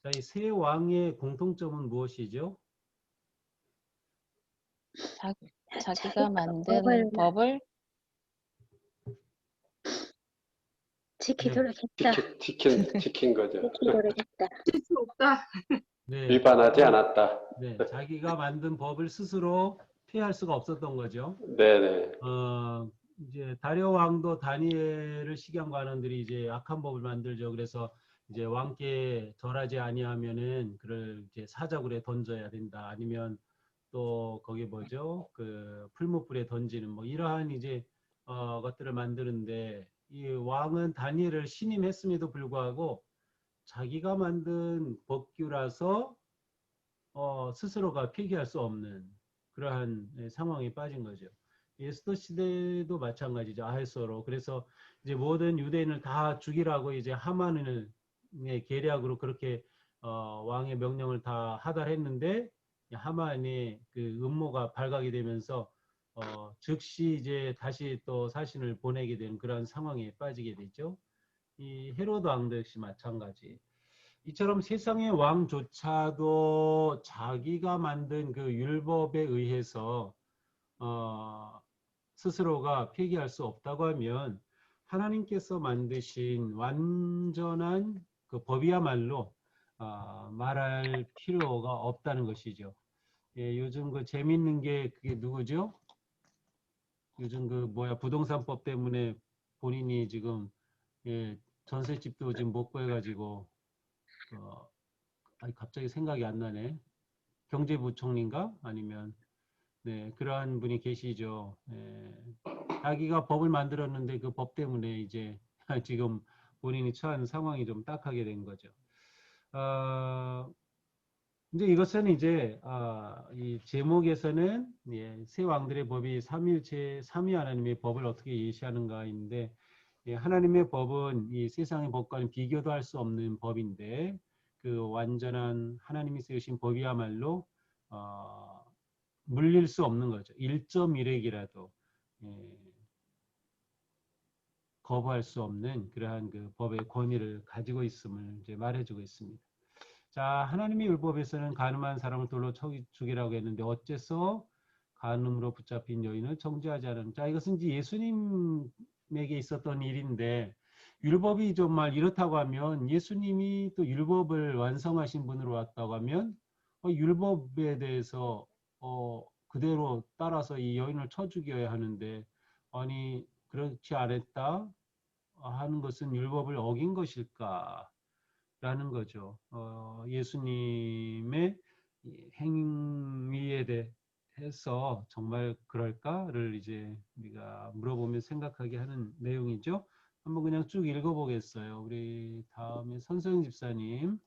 자, 이 세 왕의 공통점은 무엇이죠? 자기가 만든 법을 지키도록 했다. 지킨 거죠. 지키도록 했다. 수 없다. 네, 위반하지 않았다. 네, 자기가 만든 법을 스스로 피할 수가 없었던 거죠. 네네. 이제 다리오 왕도 다니엘을 시기한관원들이 이제 악한 법을 만들죠. 그래서 이제 왕께 절하지 아니하면은 그를 이제 사자굴에 던져야 된다. 아니면 또 거기 뭐죠? 그 풀무불에 던지는 뭐 이러한 이제 것들을 만드는데 이 왕은 다니엘을 신임했음에도 불구하고 자기가 만든 법규라서 스스로가 폐기할 수 없는 그러한 상황에 빠진 거죠. 에스더 시대도 마찬가지죠. 아하수에로. 그래서 이제 모든 유대인을 다 죽이라고 이제 하만을 계략으로 그렇게 왕의 명령을 다 하달했는데 하만의 그 음모가 발각이 되면서 즉시 이제 다시 또 사신을 보내게 되는 그런 상황에 빠지게 되죠. 이 헤로드 왕도 역시 마찬가지. 이처럼 세상의 왕조차도 자기가 만든 그 율법에 의해서 스스로가 폐기할 수 없다고 하면 하나님께서 만드신 완전한 그 법이야말로 말할 필요가 없다는 것이죠. 예, 요즘 그 재밌는 게 그게 누구죠? 요즘 그 부동산법 때문에 본인이 지금 전셋집도 지금 못 구해가지고 갑자기 생각이 안 나네. 경제부총리인가? 아니면 네, 그러한 분이 계시죠. 자기가 법을 만들었는데 그 법 때문에 이제 지금 본인이 처한 상황이 좀 딱하게 된 거죠. 이제 이것은 이제 이 제목에서는 새 왕들의 법이 삼위일체 삼위 하나님의 법을 어떻게 예시하는가인데 하나님의 법은 이 세상의 법과는 비교도 할 수 없는 법인데 그 완전한 하나님이 세우신 법이야말로 물릴 수 없는 거죠. 1.1핵이라도 거부할 수 없는 그러한 그 법의 권위를 가지고 있음을 이제 말해주고 있습니다. 자, 하나님의 율법에서는 가늠한 사람을 돌로 죽이라고 했는데 어째서 간음으로 붙잡힌 여인을 정죄하지 않은? 자, 이것은 이제 예수님에게 있었던 일인데 율법이 정말 이렇다고 하면 예수님이 또 율법을 완성하신 분으로 왔다고 하면 율법에 대해서 그대로 따라서 이 여인을 쳐 죽여야 하는데 아니 그렇지 않았다 하는 것은 율법을 어긴 것일까? 라는 거죠. 예수님의 행위에 대해서 정말 그럴까를 이제 우리가 물어보면 생각하게 하는 내용이죠. 한번 그냥 쭉 읽어보겠어요. 우리 다음에 선소영 집사님.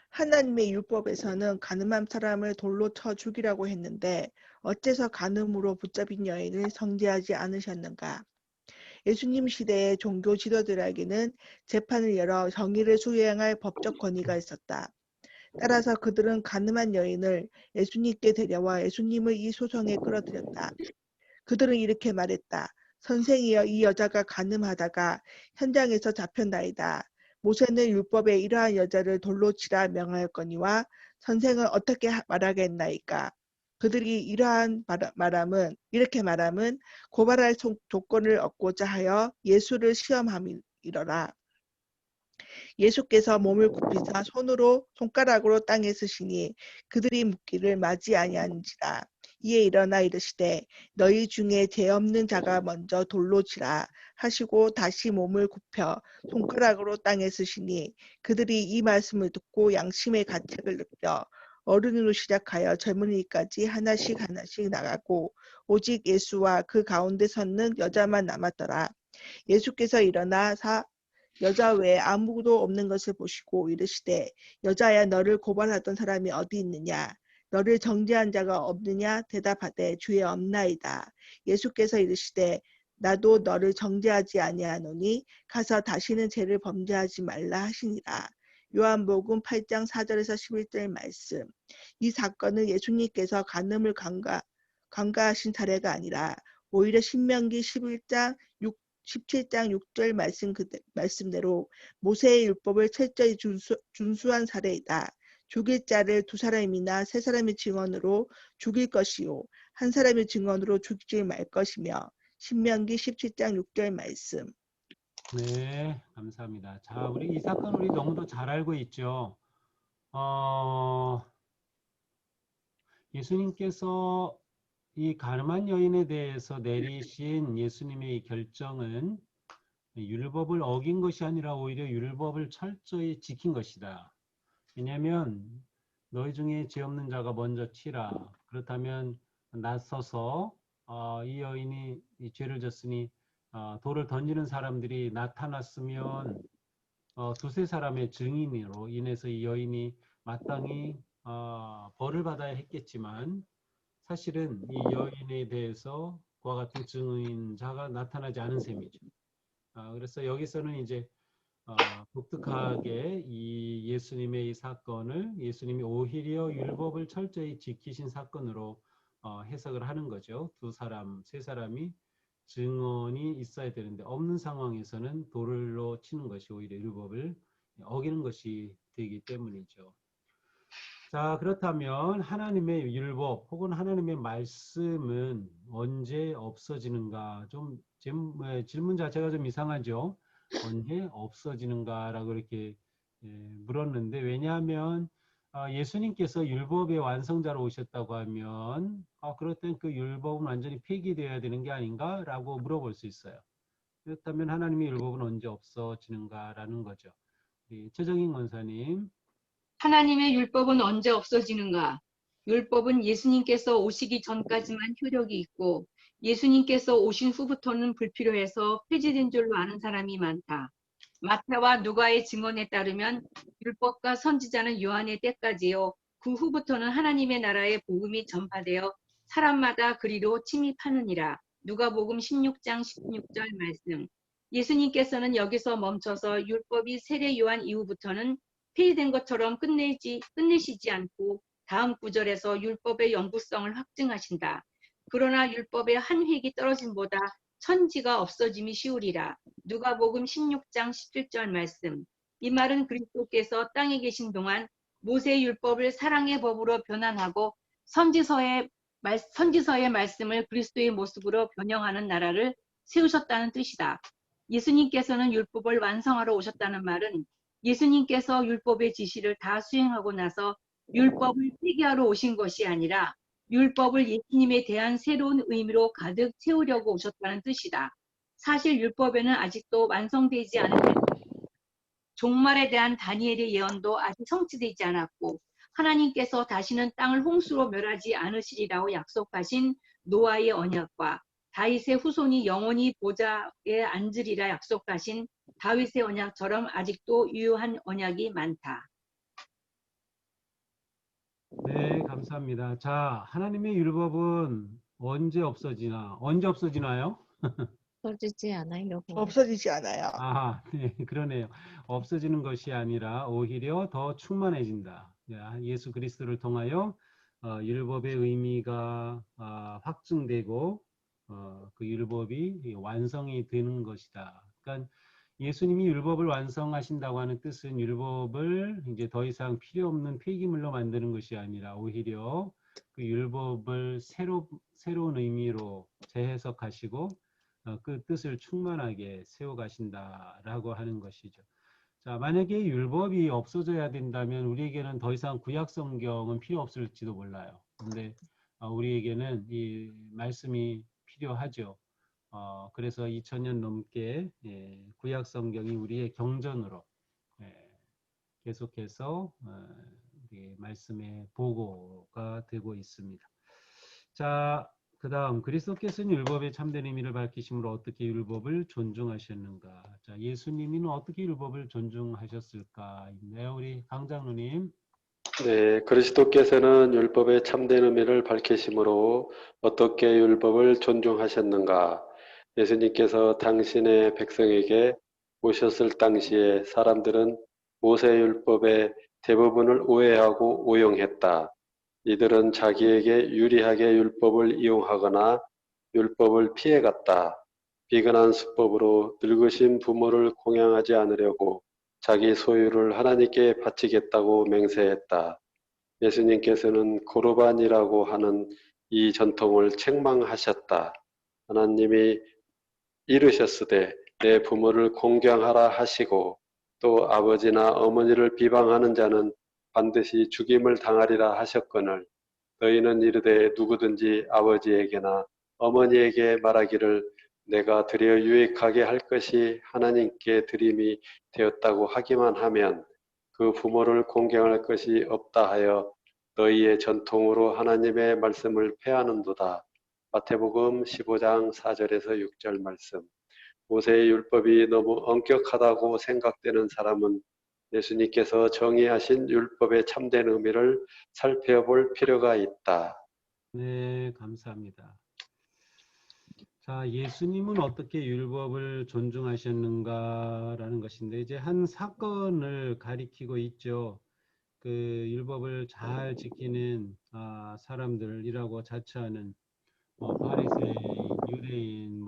하나님의 율법에서는 간음한 사람을 돌로 쳐 죽이라고 했는데 어째서 간음으로 붙잡힌 여인을 정죄하지 않으셨는가? 예수님 시대의 종교 지도들에게는 재판을 열어 정의를 수행할 법적 권위가 있었다. 따라서 그들은 간음한 여인을 예수님께 데려와 예수님을 이 소송에 끌어들였다. 그들은 이렇게 말했다. 선생이여, 이 여자가 간음하다가 현장에서 잡혔나이다. 모세는 율법에 이러한 여자를 돌로 치라 명하였거니와 선생은 어떻게 말하겠나이까? 그들이 이렇게 말함은 고발할 조건을 얻고자 하여 예수를 시험함이러라. 예수께서 몸을 굽히사 손가락으로 땅에 쓰시니 그들이 묻기를 맞지 아니한지라. 이에 일어나 이르시되 너희 중에 죄 없는 자가 먼저 돌로 치라 하시고 다시 몸을 굽혀 손가락으로 땅에 쓰시니 그들이 이 말씀을 듣고 양심의 가책을 느껴 어른으로 시작하여 젊은이까지 하나씩 나가고 오직 예수와 그 가운데 섰는 여자만 남았더라. 예수께서 일어나 여자 외에 아무도 없는 것을 보시고 이르시되 여자야, 너를 고발하던 사람이 어디 있느냐? 너를 정죄한 자가 없느냐? 대답하되 주의 없나이다. 예수께서 이르시되 나도 너를 정죄하지 아니하노니 가서 다시는 죄를 범죄하지 말라 하시니라. 요한복음 8장 4절에서 11절 말씀. 이 사건은 예수님께서 간음을 간과하신 사례가 아니라 오히려 신명기 17장 6절 말씀대로 모세의 율법을 철저히 준수한 사례이다. 죽일 자를 두 사람이나 세 사람의 증언으로 죽일 것이요 한 사람의 증언으로 죽이지 말 것이며 신명기 17장 6절 말씀. 네, 감사합니다. 자, 우리 이 사건 우리 너무도 잘 알고 있죠. 예수님께서 이 가늠한 여인에 대해서 내리신 예수님의 이 결정은 율법을 어긴 것이 아니라 오히려 율법을 철저히 지킨 것이다. 왜냐하면 너희 중에 죄 없는 자가 먼저 치라. 그렇다면 나서서 이 여인이 이 죄를 졌으니 돌을 던지는 사람들이 나타났으면 두세 사람의 증인으로 인해서 이 여인이 마땅히 벌을 받아야 했겠지만 사실은 이 여인에 대해서 그와 같은 증인자가 나타나지 않은 셈이죠. 그래서 여기서는 이제 독특하게 이 예수님의 이 사건을 예수님이 오히려 율법을 철저히 지키신 사건으로 해석을 하는 거죠. 두 사람, 세 사람이 증언이 있어야 되는데 없는 상황에서는 돌로 치는 것이 오히려 율법을 어기는 것이 되기 때문이죠. 자, 그렇다면 하나님의 율법 혹은 하나님의 말씀은 언제 없어지는가? 좀 질문 자체가 좀 이상하죠. 언제 없어지는가라고 이렇게 물었는데 왜냐하면 예수님께서 율법의 완성자로 오셨다고 하면 그럴 땐 그 율법은 완전히 폐기되어야 되는 게 아닌가라고 물어볼 수 있어요. 그렇다면 하나님의 율법은 언제 없어지는가라는 거죠. 우리 최정인 권사님. 하나님의 율법은 언제 없어지는가? 율법은 예수님께서 오시기 전까지만 효력이 있고 예수님께서 오신 후부터는 불필요해서 폐지된 줄로 아는 사람이 많다. 마태와 누가의 증언에 따르면 율법과 선지자는 요한의 때까지요. 그 후부터는 하나님의 나라의 복음이 전파되어 사람마다 그리로 침입하느니라. 누가복음 16장 16절 말씀. 예수님께서는 여기서 멈춰서 율법이 세례 요한 이후부터는 폐기된 것처럼 끝내시지 않고 다음 구절에서 율법의 영구성을 확증하신다. 그러나 율법의 한 획이 떨어짐보다 천지가 없어짐이 쉬우리라. 누가복음 16장 17절 말씀. 이 말은 그리스도께서 땅에 계신 동안 모세의 율법을 사랑의 법으로 변환하고 선지서의 말씀을 그리스도의 모습으로 변형하는 나라를 세우셨다는 뜻이다. 예수님께서는 율법을 완성하러 오셨다는 말은 예수님께서 율법의 지시를 다 수행하고 나서 율법을 폐기하러 오신 것이 아니라 율법을 예수님에 대한 새로운 의미로 가득 채우려고 오셨다는 뜻이다. 사실 율법에는 아직도 완성되지 않은 종말에 대한 다니엘의 예언도 아직 성취되지 않았고 하나님께서 다시는 땅을 홍수로 멸하지 않으시리라고 약속하신 노아의 언약과 다윗의 후손이 영원히 보좌에 앉으리라 약속하신 다윗의 언약처럼 아직도 유효한 언약이 많다. 네, 감사합니다. 자, 하나님의 율법은 언제 없어지나요? 써지지 않아요. 없어지지 않아요. 아, 네, 그러네요. 없어지는 것이 아니라 오히려 더 충만해진다. 예수 그리스도를 통하여 율법의 의미가 확증되고 그 율법이 완성이 되는 것이다. 그러니까 예수님이 율법을 완성하신다고 하는 뜻은 율법을 이제 더 이상 필요 없는 폐기물로 만드는 것이 아니라 오히려 그 율법을 새로운 의미로 재해석하시고 그 뜻을 충만하게 세워가신다라고 하는 것이죠. 자, 만약에 율법이 없어져야 된다면 우리에게는 더 이상 구약 성경은 필요 없을지도 몰라요. 근데 우리에게는 이 말씀이 필요하죠. 그래서 2000년 넘게 구약 성경이 우리의 경전으로 계속해서 우리 말씀의 보고가 되고 있습니다. 자, 그 다음 그리스도께서는 율법의 참된 의미를 밝히심으로 어떻게 율법을 존중하셨는가? 자, 예수님은 어떻게 율법을 존중하셨을까? 있나요, 우리 강장로님? 네, 그리스도께서는 율법의 참된 의미를 밝히심으로 어떻게 율법을 존중하셨는가? 예수님께서 당신의 백성에게 오셨을 당시에 사람들은 모세 율법의 대부분을 오해하고 오용했다. 이들은 자기에게 유리하게 율법을 이용하거나 율법을 피해갔다. 비근한 수법으로 늙으신 부모를 공양하지 않으려고 자기 소유를 하나님께 바치겠다고 맹세했다. 예수님께서는 고르반이라고 하는 이 전통을 책망하셨다. 하나님이 이르셨으되 내 부모를 공경하라 하시고 또 아버지나 어머니를 비방하는 자는 반드시 죽임을 당하리라 하셨거늘 너희는 이르되 누구든지 아버지에게나 어머니에게 말하기를 내가 드려 유익하게 할 것이 하나님께 드림이 되었다고 하기만 하면 그 부모를 공경할 것이 없다 하여 너희의 전통으로 하나님의 말씀을 폐하는도다. 마태복음 15장 4절에서 6절 말씀. 모세의 율법이 너무 엄격하다고 생각되는 사람은 예수님께서 정의하신 율법의 참된 의미를 살펴볼 필요가 있다. 네, 감사합니다. 자, 예수님은 어떻게 율법을 존중하셨는가라는 것인데 이제 한 사건을 가리키고 있죠. 그 율법을 잘 지키는 사람들이라고 자처하는 바리새인, 유대인,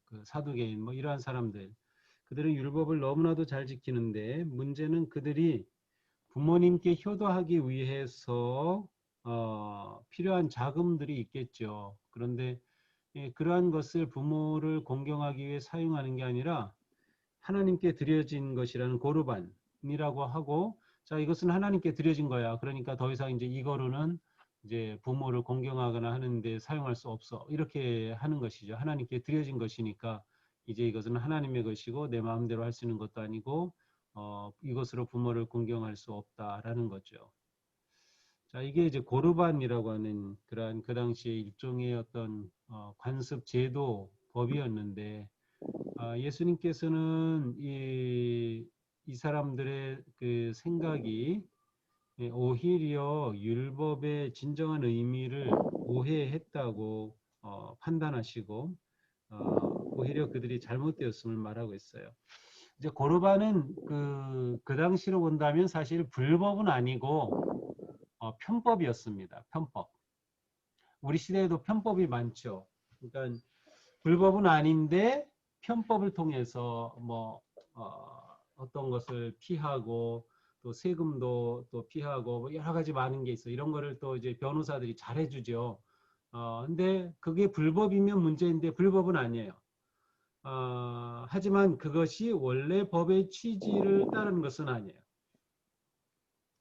그 사두개인 이러한 사람들. 그들은 율법을 너무나도 잘 지키는데 문제는 그들이 부모님께 효도하기 위해서 필요한 자금들이 있겠죠. 그런데 그러한 것을 부모를 공경하기 위해 사용하는 게 아니라 하나님께 드려진 것이라는 고르반이라고 하고, 자, 이것은 하나님께 드려진 거야. 그러니까 더 이상 이제 이거로는 이제 부모를 공경하거나 하는데 사용할 수 없어. 이렇게 하는 것이죠. 하나님께 드려진 것이니까 이제 이것은 하나님의 것이고 내 마음대로 할 수 있는 것도 아니고 이것으로 부모를 공경할 수 없다라는 거죠. 자, 이게 이제 고르반이라고 하는 그러한 그 당시에 일종의 어떤 관습 제도 법이었는데 예수님께서는 이 사람들의 그 생각이 오히려 율법의 진정한 의미를 오해했다고 판단하시고 오히려 그들이 잘못되었음을 말하고 있어요. 이제 고르반은 그 당시로 본다면 사실 불법은 아니고 편법이었습니다. 편법. 우리 시대에도 편법이 많죠. 그러니까 불법은 아닌데 편법을 통해서 뭐 어떤 것을 피하고 또 세금도 또 피하고 뭐 여러 가지 많은 게 있어. 이런 거를 또 이제 변호사들이 잘 해주죠. 근데 그게 불법이면 문제인데 불법은 아니에요. 하지만 그것이 원래 법의 취지를 따르는 것은 아니에요.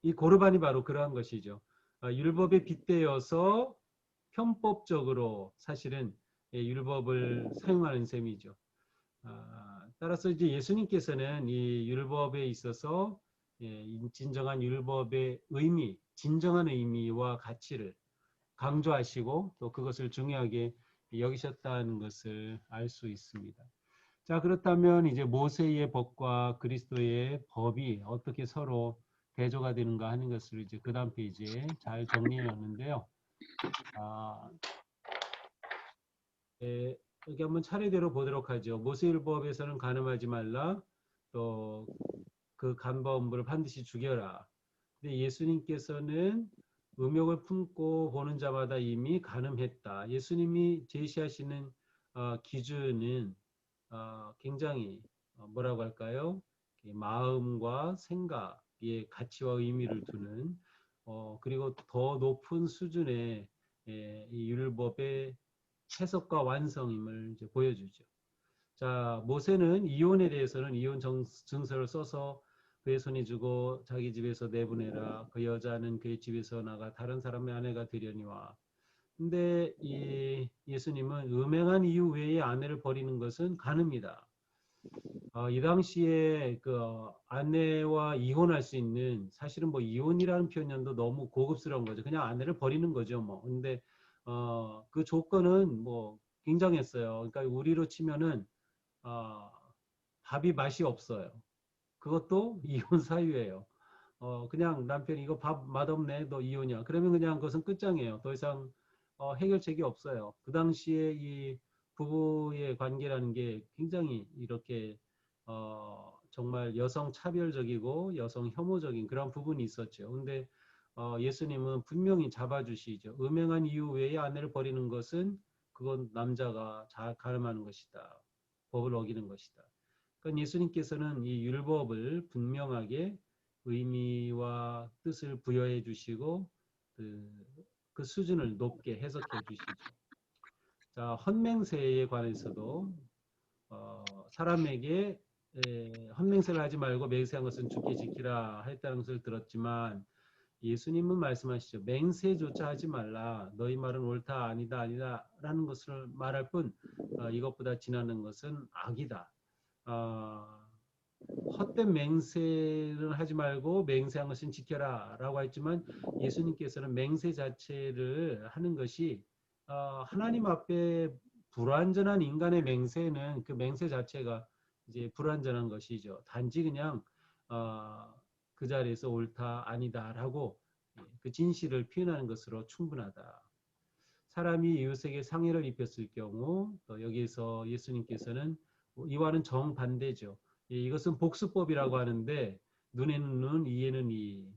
이 고르반이 바로 그러한 것이죠. 율법에 빗대어서 편법적으로 사실은 율법을 사용하는 셈이죠. 따라서 이제 예수님께서는 이 율법에 있어서 진정한 율법의 의미, 진정한 의미와 가치를 강조하시고 또 그것을 중요하게 여기셨다는 것을 알 수 있습니다. 자, 그렇다면 이제 모세의 법과 그리스도의 법이 어떻게 서로 대조가 되는가 하는 것을 이제 그 다음 페이지에 잘 정리해 놨는데요. 여기 한번 차례대로 보도록 하죠. 모세율법에서는 간음하지 말라. 또 그 간범물을 반드시 죽여라. 근데 예수님께서는 음욕을 품고 보는 자마다 이미 간음했다. 예수님이 제시하시는 기준은 굉장히 뭐라고 할까요? 마음과 생각의 가치와 의미를 두는 그리고 더 높은 수준의 이 율법의 해석과 완성임을 이제 보여주죠. 자, 모세는 이혼에 대해서는 이혼 증서를 써서 그의 손이 주고 자기 집에서 내보내라. 그 여자는 그의 집에서 나가 다른 사람의 아내가 되려니와. 근데 이 예수님은 음행한 이유 외에 아내를 버리는 것은 간음이다. 이 당시에 그 아내와 이혼할 수 있는 사실은 뭐 이혼이라는 표현도 너무 고급스러운 거죠. 그냥 아내를 버리는 거죠, 뭐. 근데 그 조건은 뭐 굉장했어요. 그러니까 우리로 치면은 밥이 맛이 없어요. 그것도 이혼 사유예요. 그냥 남편이 이거 밥 맛없네, 너 이혼이야. 그러면 그냥 그것은 끝장이에요. 더 이상 해결책이 없어요. 그 당시에 이 부부의 관계라는 게 굉장히 이렇게 정말 여성 차별적이고 여성 혐오적인 그런 부분이 있었죠. 근데 예수님은 분명히 잡아주시죠. 음행한 이유 외에 아내를 버리는 것은 그건 남자가 가름하는 것이다. 법을 어기는 것이다. 그러니까 예수님께서는 이 율법을 분명하게 의미와 뜻을 부여해 주시고 그 수준을 높게 해석해 주시죠. 자, 헌맹세에 관해서도 사람에게 헌맹세를 하지 말고 맹세한 것은 죽게 지키라 했다는 것을 들었지만 예수님은 말씀하시죠. 맹세조차 하지 말라. 너희 말은 옳다 아니다 아니다 라는 것을 말할 뿐 이것보다 지나는 것은 악이다. 헛된 맹세를 하지 말고 맹세한 것은 지켜라 라고 했지만 예수님께서는 맹세 자체를 하는 것이 하나님 앞에 불완전한 인간의 맹세는 그 맹세 자체가 이제 불완전한 것이죠. 단지 그냥 그 자리에서 옳다 아니다라고 그 진실을 표현하는 것으로 충분하다. 사람이 이웃에게 상해를 입혔을 경우 또 여기에서 예수님께서는 이와는 정반대죠. 이것은 복수법이라고 하는데 눈에는 눈, 이에는 이.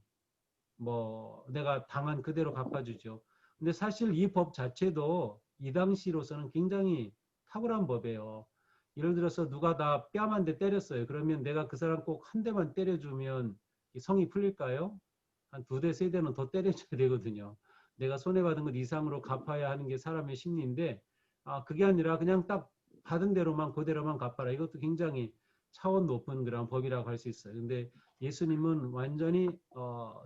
뭐 내가 당한 그대로 갚아주죠. 근데 사실 이 법 자체도 이 당시로서는 굉장히 탁월한 법이에요. 예를 들어서 누가 나 뺨 한 대 때렸어요. 그러면 내가 그 사람 꼭 한 대만 때려주면 성이 풀릴까요? 한 두 대, 세 대는 더 때려줘야 되거든요. 내가 손해받은 것 이상으로 갚아야 하는 게 사람의 심리인데 그게 아니라 그냥 딱 받은 대로만 그대로만 갚아라. 이것도 굉장히 차원 높은 그런 법이라고 할 수 있어요. 근데 예수님은 완전히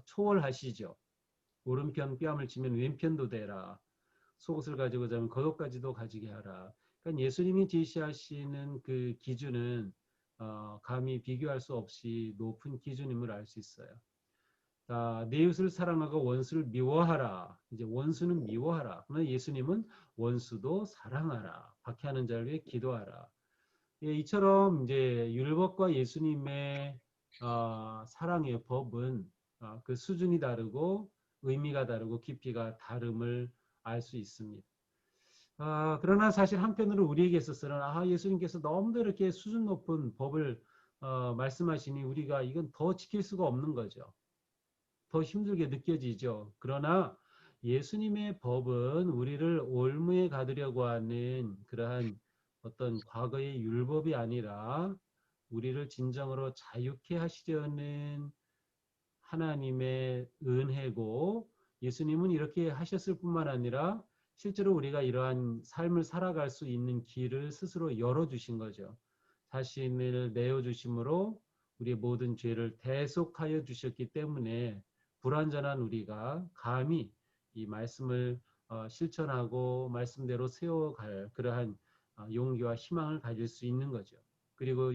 초월하시죠. 오른편 뺨을 치면 왼편도 대라. 속옷을 가지고 자면 겉옷까지도 가지게 하라. 그러니까 예수님이 제시하시는 그 기준은 감히 비교할 수 없이 높은 기준임을 알 수 있어요. 내 이웃을 사랑하고 원수를 미워하라. 이제 원수는 미워하라. 그러나 예수님은 원수도 사랑하라. 박해하는 자를 위해 기도하라. 예, 이처럼 이제 율법과 예수님의 사랑의 법은 그 수준이 다르고 의미가 다르고 깊이가 다름을 알 수 있습니다. 그러나 사실 한편으로 우리에게 있어서는 예수님께서 너무도 이렇게 수준 높은 법을 말씀하시니 우리가 이건 더 지킬 수가 없는 거죠. 더 힘들게 느껴지죠. 그러나 예수님의 법은 우리를 올무에 가두려고 하는 그러한 어떤 과거의 율법이 아니라 우리를 진정으로 자유케 하시려는 하나님의 은혜고, 예수님은 이렇게 하셨을 뿐만 아니라 실제로 우리가 이러한 삶을 살아갈 수 있는 길을 스스로 열어주신 거죠. 자신을 내어주심으로 우리의 모든 죄를 대속하여 주셨기 때문에 불완전한 우리가 감히 이 말씀을 실천하고 말씀대로 세워갈 그러한 용기와 희망을 가질 수 있는 거죠. 그리고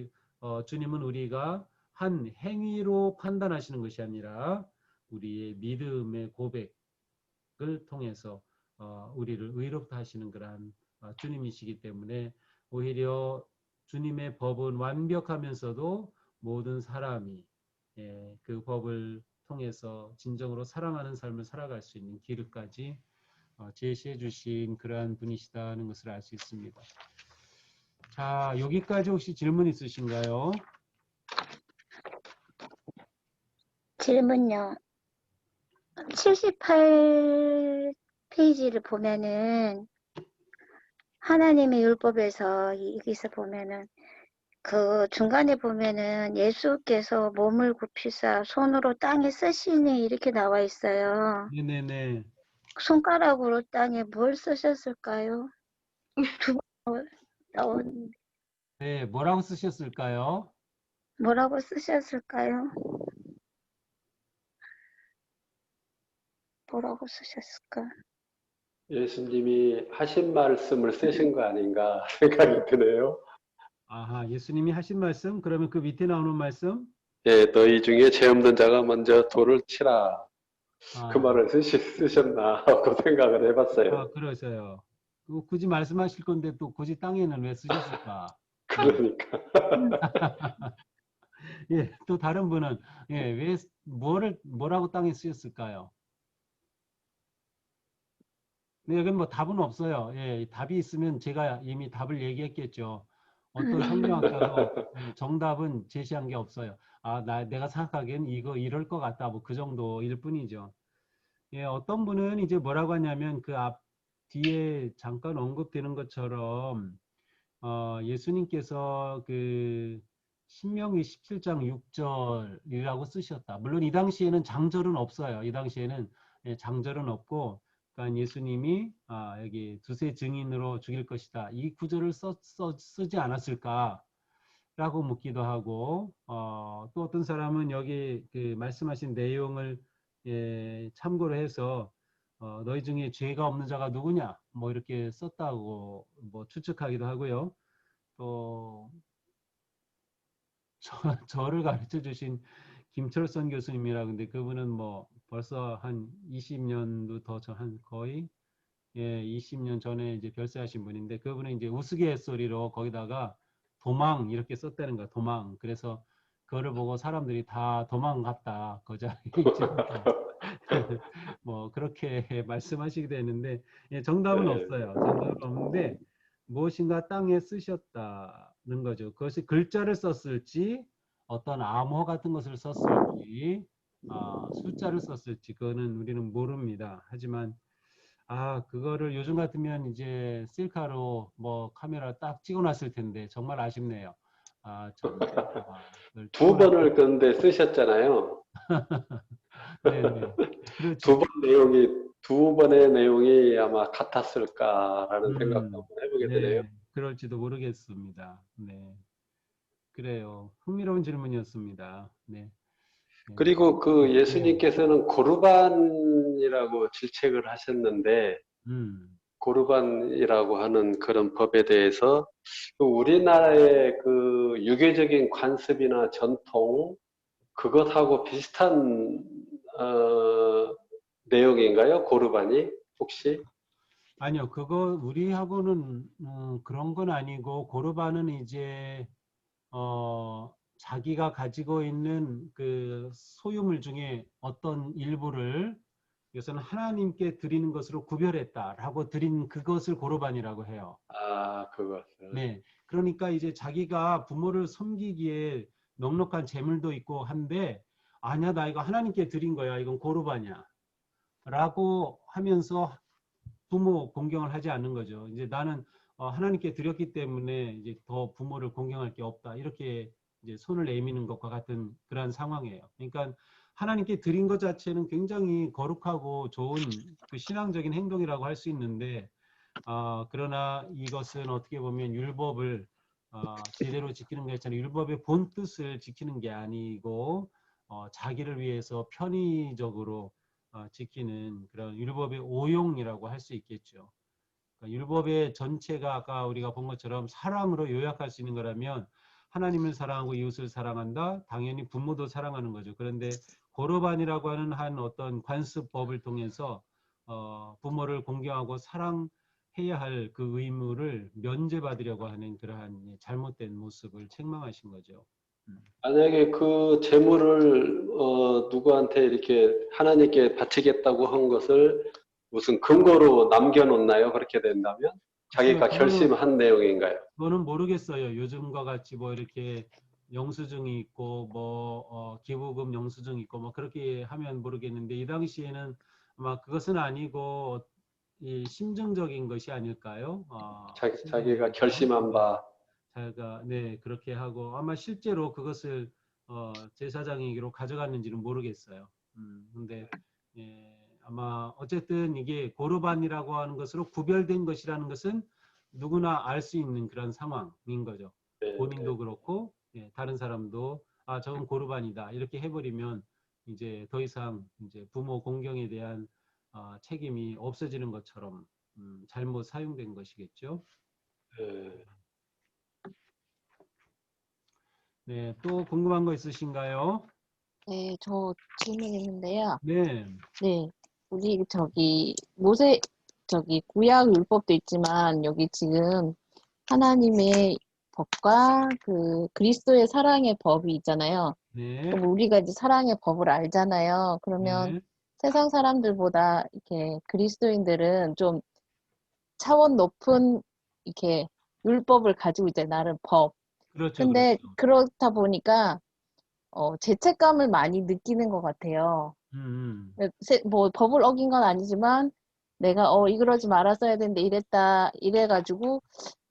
주님은 우리가 한 행위로 판단하시는 것이 아니라 우리의 믿음의 고백을 통해서 우리를 의롭다 하시는 그러한 주님이시기 때문에 오히려 주님의 법은 완벽하면서도 모든 사람이 그 법을 통해서 진정으로 사랑하는 삶을 살아갈 수 있는 길까지 제시해 주신 그러한 분이시다는 것을 알 수 있습니다. 자, 여기까지 혹시 질문 있으신가요? 질문요. 78페이지를 보면은 하나님의 율법에서 여기서 보면은 그 중간에 보면은 예수께서 몸을 굽히사 손으로 땅에 쓰시니 이렇게 나와 있어요. 네네네. 손가락으로 땅에 뭘 쓰셨을까요? 두 번 나온 네, 뭐라고 쓰셨을까요? 뭐라고 쓰셨을까요? 뭐라고 쓰셨을까? 예수님이 하신 말씀을 쓰신 거 아닌가 생각이 드네요. 예수님이 하신 말씀? 그러면 그 밑에 나오는 말씀? 예, 너희 중에 죄 없는 자가 먼저 돌을 치라. 그 아, 말을 쓰셨나 하고 생각을 해봤어요. 그러세요. 굳이 말씀하실 건데 또 굳이 땅에는 왜 쓰셨을까? 그러니까. 예, 또 다른 분은, 예, 뭐라고 땅에 쓰셨을까요? 네, 여기는 뭐 답은 없어요. 예, 답이 있으면 제가 이미 답을 얘기했겠죠. 어떤 성경학자도 정답은 제시한 게 없어요. 내가 생각하기엔 이럴 것 같다. 뭐 그 정도일 뿐이죠. 예, 어떤 분은 이제 뭐라고 하냐면 그 뒤에 잠깐 언급되는 것처럼 예수님께서 그 신명기 17장 6절이라고 쓰셨다. 물론 이 당시에는 장절은 없어요. 이 당시에는 장절은 없고, 그러니까 예수님이 여기 두세 증인으로 죽일 것이다. 이 구절을 쓰지 않았을까라고 묻기도 하고, 또 어떤 사람은 여기 그 말씀하신 내용을 참고로 해서 너희 중에 죄가 없는 자가 누구냐? 뭐 이렇게 썼다고 뭐 추측하기도 하고요. 또 저를 가르쳐 주신 김철선 교수님이라 근데 그분은 뭐 벌써 한 20년도 더 한 거의 20년 전에 이제 별세하신 분인데 그분은 이제 우스갯소리로 거기다가 도망 이렇게 썼다는 거야. 도망. 그래서 그거를 보고 사람들이 다 도망갔다. 거자 뭐 그렇게 말씀하시기도 했는데 정답은 네. 없어요. 정답은 없는데 무엇인가 땅에 쓰셨다는 거죠. 그것이 글자를 썼을지 어떤 암호 같은 것을 썼을지 숫자를 썼을지 그거는 우리는 모릅니다. 하지만 그거를 요즘 같으면 이제 셀카로 뭐 카메라 딱 찍어놨을 텐데 정말 아쉽네요. 그걸 두 찍어놨. 번을 그런데 쓰셨잖아요. 네네. 그렇죠. 두 번의 내용이 아마 같았을까라는 생각도 한번 해보게 되네요. 네, 그럴지도 모르겠습니다. 네, 그래요. 흥미로운 질문이었습니다. 네, 네, 그리고 그 네, 예수님께서는 고르반이라고 질책을 하셨는데, 고르반이라고 하는 그런 법에 대해서 그 우리나라의 그 유교적인 관습이나 전통, 그것하고 비슷한 내용인가요? 고르반이 혹시? 아니요, 그거 우리하고는 그런 건 아니고 고르반은 이제 자기가 가지고 있는 그 소유물 중에 어떤 일부를 이것은 하나님께 드리는 것으로 구별했다라고 드린 그것을 고르반이라고 해요. 아, 그것을. 네, 그러니까 이제 자기가 부모를 섬기기에 넉넉한 재물도 있고 한데 아니야, 나 이거 하나님께 드린 거야, 이건 고르반이야 라고 하면서 부모 공경을 하지 않는 거죠. 이제 나는 하나님께 드렸기 때문에 이제 더 부모를 공경할 게 없다. 이렇게 이제 손을 내미는 것과 같은 그런 상황이에요. 그러니까 하나님께 드린 것 자체는 굉장히 거룩하고 좋은 그 신앙적인 행동이라고 할 수 있는데, 그러나 이것은 어떻게 보면 율법을 제대로 지키는 게 아니라 율법의 본 뜻을 지키는 게 아니고 자기를 위해서 편의적으로 지키는 그런 율법의 오용이라고 할 수 있겠죠. 그러니까 율법의 전체가 아까 우리가 본 것처럼 사랑으로 요약할 수 있는 거라면 하나님을 사랑하고 이웃을 사랑한다. 당연히 부모도 사랑하는 거죠. 그런데 고르반이라고 하는 한 어떤 관습법을 통해서 부모를 공경하고 사랑해야 할 그 의무를 면제받으려고 하는 그러한 잘못된 모습을 책망하신 거죠. 만약에 그 재물을 누구한테 이렇게 하나님께 바치겠다고 한 것을 무슨 근거로 남겨놓나요? 그렇게 된다면? 글쎄요, 자기가 결심한 내용인가요? 그거는 모르겠어요. 요즘과 같이 뭐 이렇게 영수증이 있고 뭐 기부금 영수증 있고 뭐 그렇게 하면 모르겠는데 이 당시에는 아마 그것은 아니고 이 심정적인 것이 아닐까요? 자기가 심정적인 거. 결심한 네. 바. 자기가 네 그렇게 하고 아마 실제로 그것을 제사장에게로 가져갔는지는 모르겠어요. 근데 예, 아마 어쨌든 이게 고르반이라고 하는 것으로 구별된 것이라는 것은 누구나 알 수 있는 그런 상황인 거죠. 네, 네. 본인도 그렇고 예, 다른 사람도 저건 고르반이다 이렇게 해버리면 이제 더 이상 이제 부모 공경에 대한 책임이 없어지는 것처럼 잘못 사용된 것이겠죠. 네. 네, 또 궁금한 거 있으신가요? 네, 저 질문 있는데요. 네, 네, 우리 구약 율법도 있지만 여기 지금 하나님의 법과 그 그리스도의 사랑의 법이 있잖아요. 네, 그럼 우리가 이제 사랑의 법을 알잖아요. 그러면 네, 세상 사람들보다 이렇게 그리스도인들은 좀 차원 높은 이렇게 율법을 가지고 있잖아요. 나름 법. 그렇죠, 근데 그렇죠. 그렇다 보니까 죄책감을 많이 느끼는 것 같아요. 음, 뭐 법을 어긴 건 아니지만 내가 이러지 말았어야 되는데 이래가지고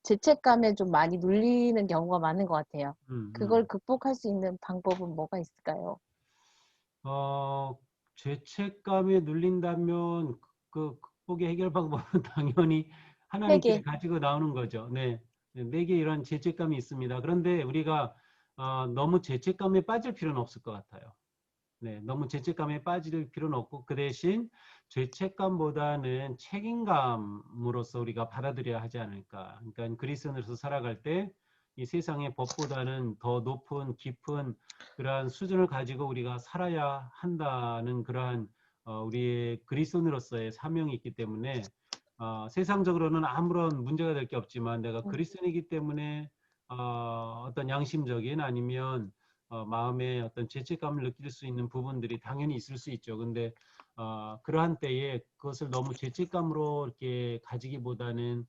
죄책감에 좀 많이 눌리는 경우가 많은 것 같아요. 음, 그걸 극복할 수 있는 방법은 뭐가 있을까요? 어, 죄책감에 눌린다면 그 극복의 해결 방법은 당연히 하나님께 회개. 가지고 나오는 거죠. 네, 내게 이런 죄책감이 있습니다. 그런데 우리가 너무 죄책감에 빠질 필요는 없을 것 같아요. 네, 너무 죄책감에 빠질 필요는 없고 그 대신 죄책감보다는 책임감으로서 우리가 받아들여야 하지 않을까. 그러니까 그리스도인으로서 살아갈 때 이 세상의 법보다는 더 높은 깊은 그러한 수준을 가지고 우리가 살아야 한다는 그러한 우리의 그리스도인으로서의 사명이 있기 때문에 세상적으로는 아무런 문제가 될 게 없지만 내가 음, 그리스도인이기 때문에 어떤 양심적인 아니면 마음에 어떤 죄책감을 느낄 수 있는 부분들이 당연히 있을 수 있죠. 근데 그러한 때에 그것을 너무 죄책감으로 이렇게 가지기보다는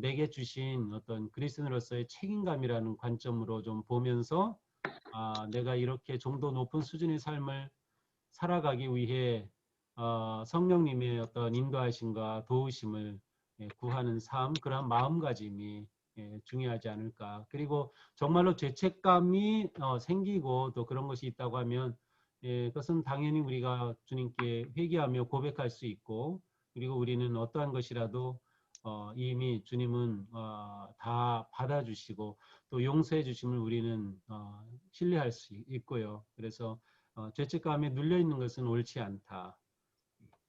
내게 주신 어떤 그리스도인으로서의 책임감이라는 관점으로 좀 보면서 내가 이렇게 좀 더 높은 수준의 삶을 살아가기 위해 성령님의 어떤 인도하심과 도우심을 구하는 삶, 그런 마음가짐이 중요하지 않을까. 그리고 정말로 죄책감이 생기고 또 그런 것이 있다고 하면 그것은 당연히 우리가 주님께 회개하며 고백할 수 있고 그리고 우리는 어떠한 것이라도 이미 주님은 다 받아주시고 또 용서해 주심을 우리는 신뢰할 수 있고요. 그래서 죄책감에 눌려 있는 것은 옳지 않다.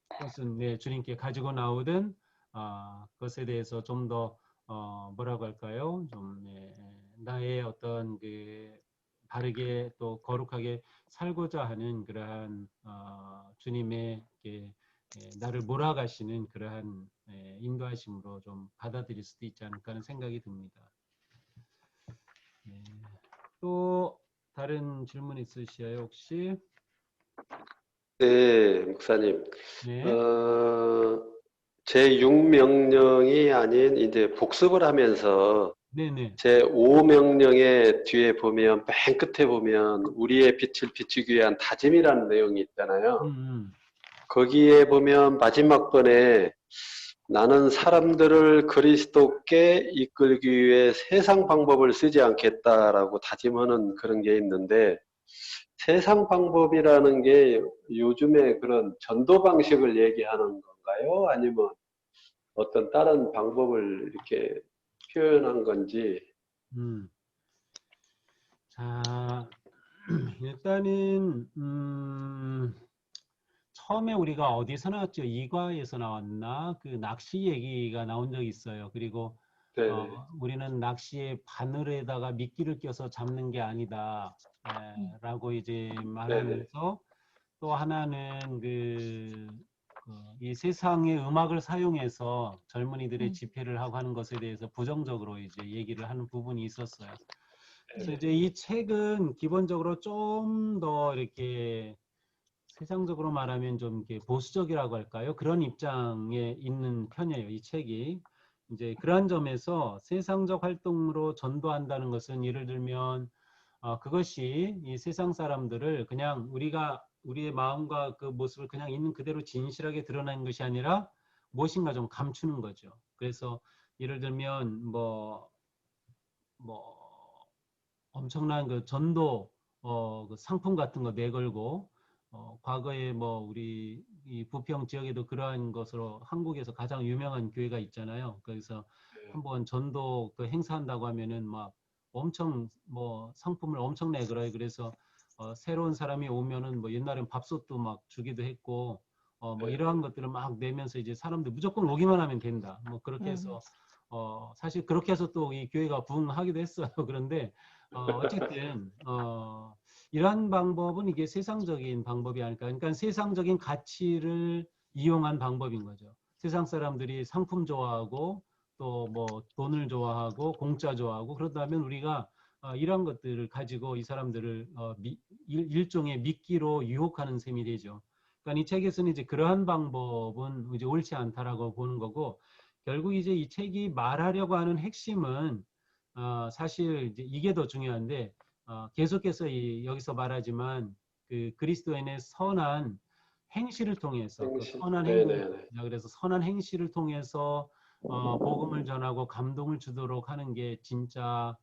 그것은 주님께 가지고 나오든 그것에 대해서 좀 더 뭐라고 할까요? 좀 나의 어떤 그 바르게 또 거룩하게 살고자 하는 그러한 주님의 나를 몰아가시는 그러한 인도하심으로 좀 받아들일 수도 있지 않을까 하는 생각이 듭니다. 또 다른 질문 있으시요 혹시? 네, 목사님. 네. 제 6명령이 아닌 이제 복습을 하면서 네네. 제 5명령의 뒤에 보면 맨 끝에 보면 우리의 빛을 비추기 위한 다짐이라는 내용이 있잖아요. 거기에 보면 마지막 번에 나는 사람들을 그리스도께 이끌기 위해 세상 방법을 쓰지 않겠다라고 다짐하는 그런 게 있는데 세상 방법이라는 게 요즘에 그런 전도 방식을 얘기하는 건가요? 아니면 어떤 다른 방법을 이렇게 표현한 건지. 자, 일단은 처음에 우리가 어디서 나왔죠? 이과에서 나왔나? 그 낚시 얘기가 나온 적이 있어요. 그리고 네, 우리는 낚시에 바늘에다가 미끼를 껴서 잡는 게 아니다. 라고 이제 네, 말하면서 또 하나는 이 세상의 음악을 사용해서 젊은이들의 집회를 하고 하는 것에 대해서 부정적으로 이제 얘기를 하는 부분이 있었어요. 그래서 이제 이 책은 기본적으로 좀 더 이렇게 세상적으로 말하면 좀 이렇게 보수적이라고 할까요? 그런 입장에 있는 편이에요, 이 책이. 이제 그러한 점에서 세상적 활동으로 전도한다는 것은 예를 들면 그것이 이 세상 사람들을 그냥 우리의 마음과 그 모습을 그냥 있는 그대로 진실하게 드러내는 것이 아니라 무엇인가 좀 감추는 거죠. 그래서 예를 들면 뭐 엄청난 그 전도 그 상품 같은 거 내걸고 과거에 뭐 우리 이 부평 지역에도 그러한 것으로 한국에서 가장 유명한 교회가 있잖아요. 그래서 한번 전도 그 행사한다고 하면은 막 엄청 뭐 상품을 엄청 내걸어요. 그래서 새로운 사람이 오면은 뭐 옛날엔 밥솥도 막 주기도 했고 뭐 이러한 것들을 막 내면서 이제 사람들 무조건 오기만 하면 된다. 뭐 그렇게 해서 사실 그렇게 해서 또 이 교회가 부흥하기도 했어요. 그런데 어쨌든 이러한 방법은 이게 세상적인 방법이 아닐까. 그러니까 세상적인 가치를 이용한 방법인 거죠. 세상 사람들이 상품 좋아하고 또 뭐 돈을 좋아하고 공짜 좋아하고 그렇다면 우리가 이런 것들을 가지고 이 사람들을 일종의 미끼로 유혹하는 셈이 되죠. 그러니까 이 책에서는 이제 그러한 방법은 이제 옳지 않다라고 보는 거고 결국 이제 이 책이 말하려고 하는 핵심은 사실 이제 이게 더 중요한데 계속해서 여기서 말하지만 그 그리스도인의 선한 행실을 통해서 그 행실. 선한 행동을 네네네. 그래서 선한 행실을 통해서 복음을 전하고 감동을 주도록 하는 게 진짜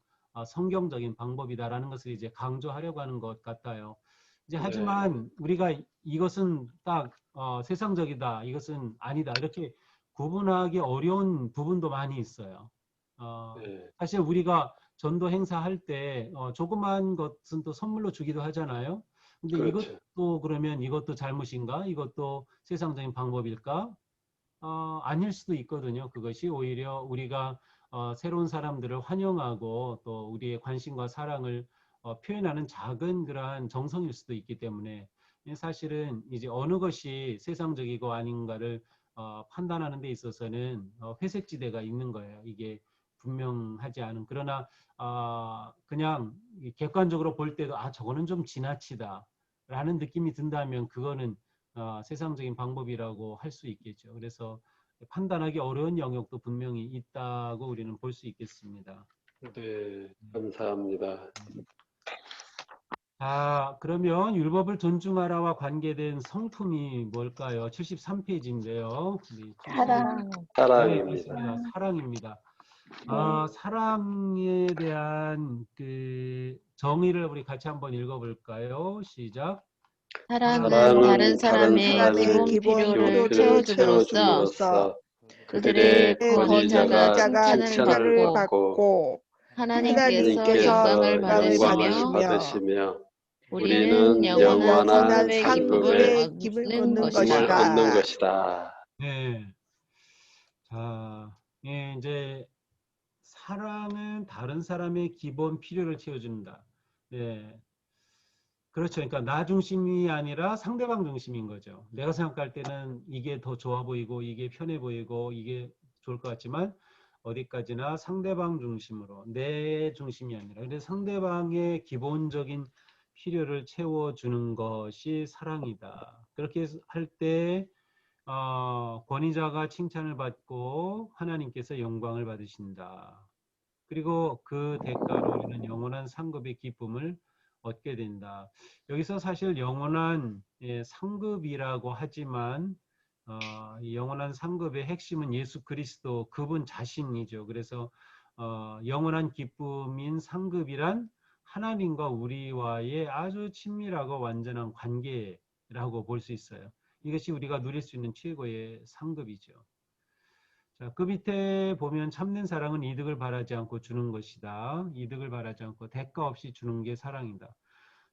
성경적인 방법이다라는 것을 이제 강조하려고 하는 것 같아요. 이제 네. 하지만 우리가 이것은 딱 세상적이다, 이것은 아니다 이렇게 구분하기 어려운 부분도 많이 있어요. 네. 사실 우리가 전도 행사할 때 조그만 것은 또 선물로 주기도 하잖아요. 근데 그렇죠. 이것도 그러면 이것도 잘못인가? 이것도 세상적인 방법일까? 아닐 수도 있거든요. 그것이 오히려 우리가 새로운 사람들을 환영하고 또 우리의 관심과 사랑을 표현하는 작은 그러한 정성일 수도 있기 때문에 사실은 이제 어느 것이 세상적이고 아닌가를 판단하는 데 있어서는 회색지대가 있는 거예요. 이게 분명하지 않은. 그러나 그냥 객관적으로 볼 때도 저거는 좀 지나치다 라는 느낌이 든다면 그거는 세상적인 방법이라고 할 수 있겠죠. 그래서 판단하기 어려운 영역도 분명히 있다고 우리는 볼 수 있겠습니다. 네, 감사합니다. 그러면 율법을 존중하라와 관계된 성품이 뭘까요? 73페이지인데요. 사랑. 네, 사랑입니다. 맞습니다. 사랑입니다. 네. 사랑에 대한 그 정의를 우리 같이 한번 읽어볼까요? 시작. 사랑은 사랑은 다른 다른 사람의 사람의 기본 기본 필요를 필요를 채워줌으로써 채워줌으로써 그들의 권위자가 권위자가 칭찬을 칭찬을 받고 받고 하나님께서 하나님께서 영광을 영광을 받으시며 받으시며 우리는 우리는 영원한 영원한 영원한 상급의 기쁨을 상급의 상급의 기쁨을 얻는 얻는 힘을 것이다. 얻는 것이다. 것이다. 네. 이제 사랑은 다른 사람의 기본 필요를 채워준다. 네. 그렇죠. 그러니까 나 중심이 아니라 상대방 중심인 거죠. 내가 생각할 때는 이게 더 좋아 보이고 이게 편해 보이고 이게 좋을 것 같지만 어디까지나 상대방 중심으로 내 중심이 아니라 그래서 상대방의 기본적인 필요를 채워주는 것이 사랑이다. 그렇게 할 때 권위자가 칭찬을 받고 하나님께서 영광을 받으신다. 그리고 그 대가로 우리는 영원한 상급의 기쁨을 얻게 된다. 여기서 사실 영원한 상급이라고 하지만 이 영원한 상급의 핵심은 예수 그리스도 그분 자신이죠. 그래서 영원한 기쁨인 상급이란 하나님과 우리와의 아주 친밀하고 완전한 관계라고 볼 수 있어요. 이것이 우리가 누릴 수 있는 최고의 상급이죠. 자, 그 밑에 보면 참는 사랑은 이득을 바라지 않고 주는 것이다. 이득을 바라지 않고 대가 없이 주는 게 사랑이다.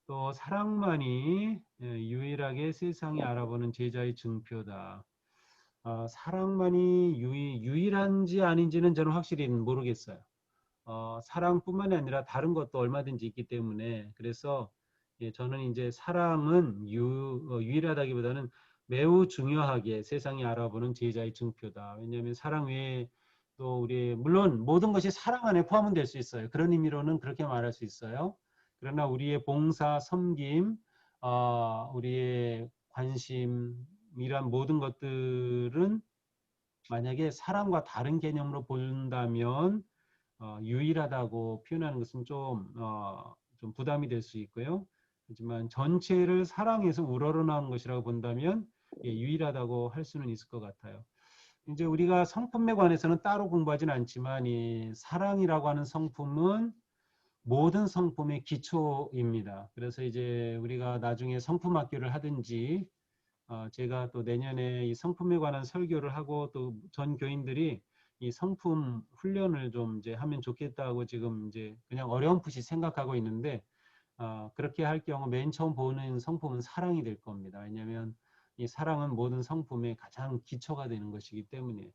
또 사랑만이 유일하게 세상이 알아보는 제자의 증표다. 사랑만이 유일한지 아닌지는 저는 확실히 모르겠어요. 사랑뿐만이 아니라 다른 것도 얼마든지 있기 때문에 그래서 저는 이제 사랑은 유일하다기보다는 매우 중요하게 세상이 알아보는 제자의 증표다. 왜냐하면 사랑 외에 또 우리 물론 모든 것이 사랑 안에 포함은 될 수 있어요. 그런 의미로는 그렇게 말할 수 있어요. 그러나 우리의 봉사, 섬김, 우리의 관심 이란 모든 것들은 만약에 사랑과 다른 개념으로 본다면 유일하다고 표현하는 것은 좀 부담이 될 수 있고요. 하지만 전체를 사랑해서 우러러나온 것이라고 본다면 유일하다고 할 수는 있을 것 같아요. 이제 우리가 성품에 관해서는 따로 공부하지는 않지만 이 사랑이라고 하는 성품은 모든 성품의 기초입니다. 그래서 이제 우리가 나중에 성품학교를 하든지 제가 또 내년에 이 성품에 관한 설교를 하고 또 전 교인들이 이 성품 훈련을 좀 이제 하면 좋겠다고 지금 이제 그냥 어렴풋이 생각하고 있는데 그렇게 할 경우 맨 처음 보는 성품은 사랑이 될 겁니다. 왜냐하면 이 사랑은 모든 성품의 가장 기초가 되는 것이기 때문에.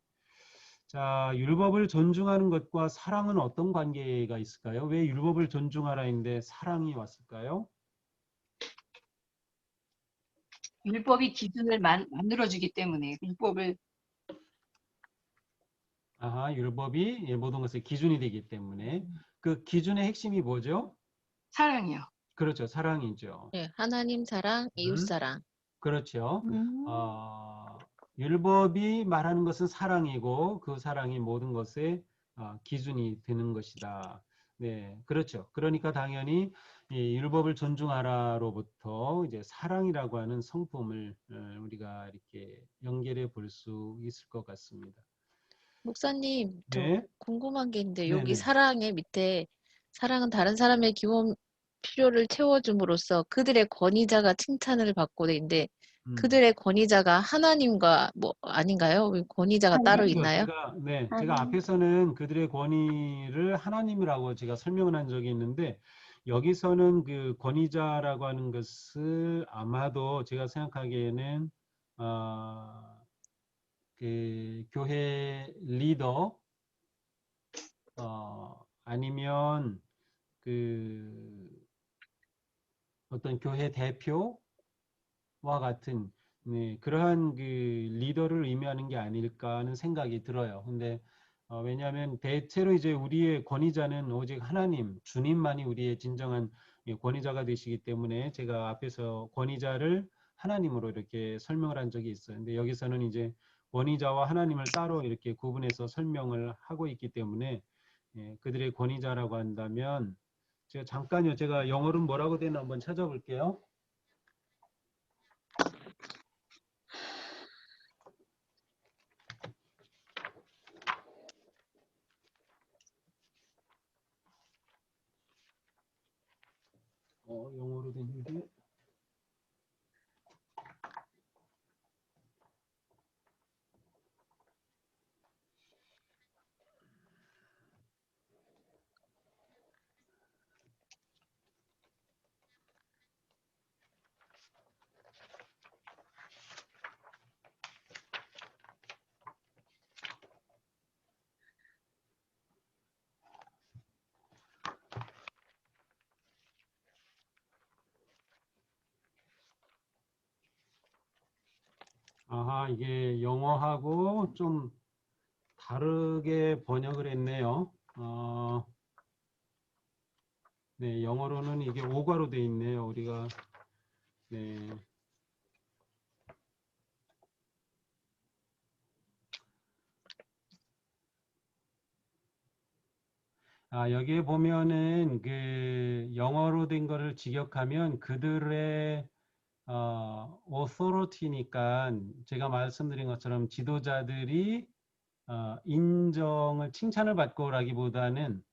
자, 율법을 존중하는 것과 사랑은 어떤 관계가 있을까요? 왜 율법을 존중하라 했는데 사랑이 왔을까요? 율법이 기준을 만들어주기 때문에 율법을 율법이 모든 것의 기준이 되기 때문에 그 기준의 핵심이 뭐죠? 사랑이요. 그렇죠. 사랑이죠. 네, 하나님 사랑, 이웃 음, 사랑. 그렇죠. 음. 율법이 말하는 것은 사랑이고 그 사랑이 모든 것의 기준이 되는 것이다. 네, 그렇죠. 그러니까 당연히 이 율법을 존중하라로부터 이제 사랑이라고 하는 성품을 우리가 이렇게 연결해 볼 수 있을 것 같습니다. 목사님, 저 네, 궁금한 게 있는데 네, 여기 네. 사랑의 밑에 사랑은 다른 사람의 기본 필요를 채워줌으로써 그들의 권위자가 칭찬을 받고 있는데 그들의 권위자가 하나님과 뭐 아닌가요? 왜 권위자가 따로 그렇죠. 있나요? 제가 앞에서는 그들의 권위를 하나님이라고 제가 설명을 한 적이 있는데, 여기서는 그 권위자라고 하는 것을 아마도 제가 생각하기에는, 그 교회 리더, 아니면 그 어떤 교회 대표와 같은 그러한 그 리더를 의미하는 게 아닐까 하는 생각이 들어요. 근데 왜냐하면 대체로 이제 우리의 권위자는 오직 하나님, 주님만이 우리의 진정한 권위자가 되시기 때문에 제가 앞에서 권위자를 하나님으로 이렇게 설명을 한 적이 있어요. 근데 여기서는 이제 권위자와 하나님을 따로 이렇게 구분해서 설명을 하고 있기 때문에 그들의 권위자라고 한다면 제가 잠깐요. 제가 영어로는 뭐라고 되나 한번 찾아볼게요. 영어로 된 게. 아하, 이게 영어하고 좀 다르게 번역을 했네요. 네, 영어로는 이게 오가로 돼 있네요. 우리가, 네. 여기에 보면은 그 영어로 된 거를 직역하면 그들의 authority니까 제가 말씀드린 것처럼 지도자들이 인정을 칭찬을 받고라기보다는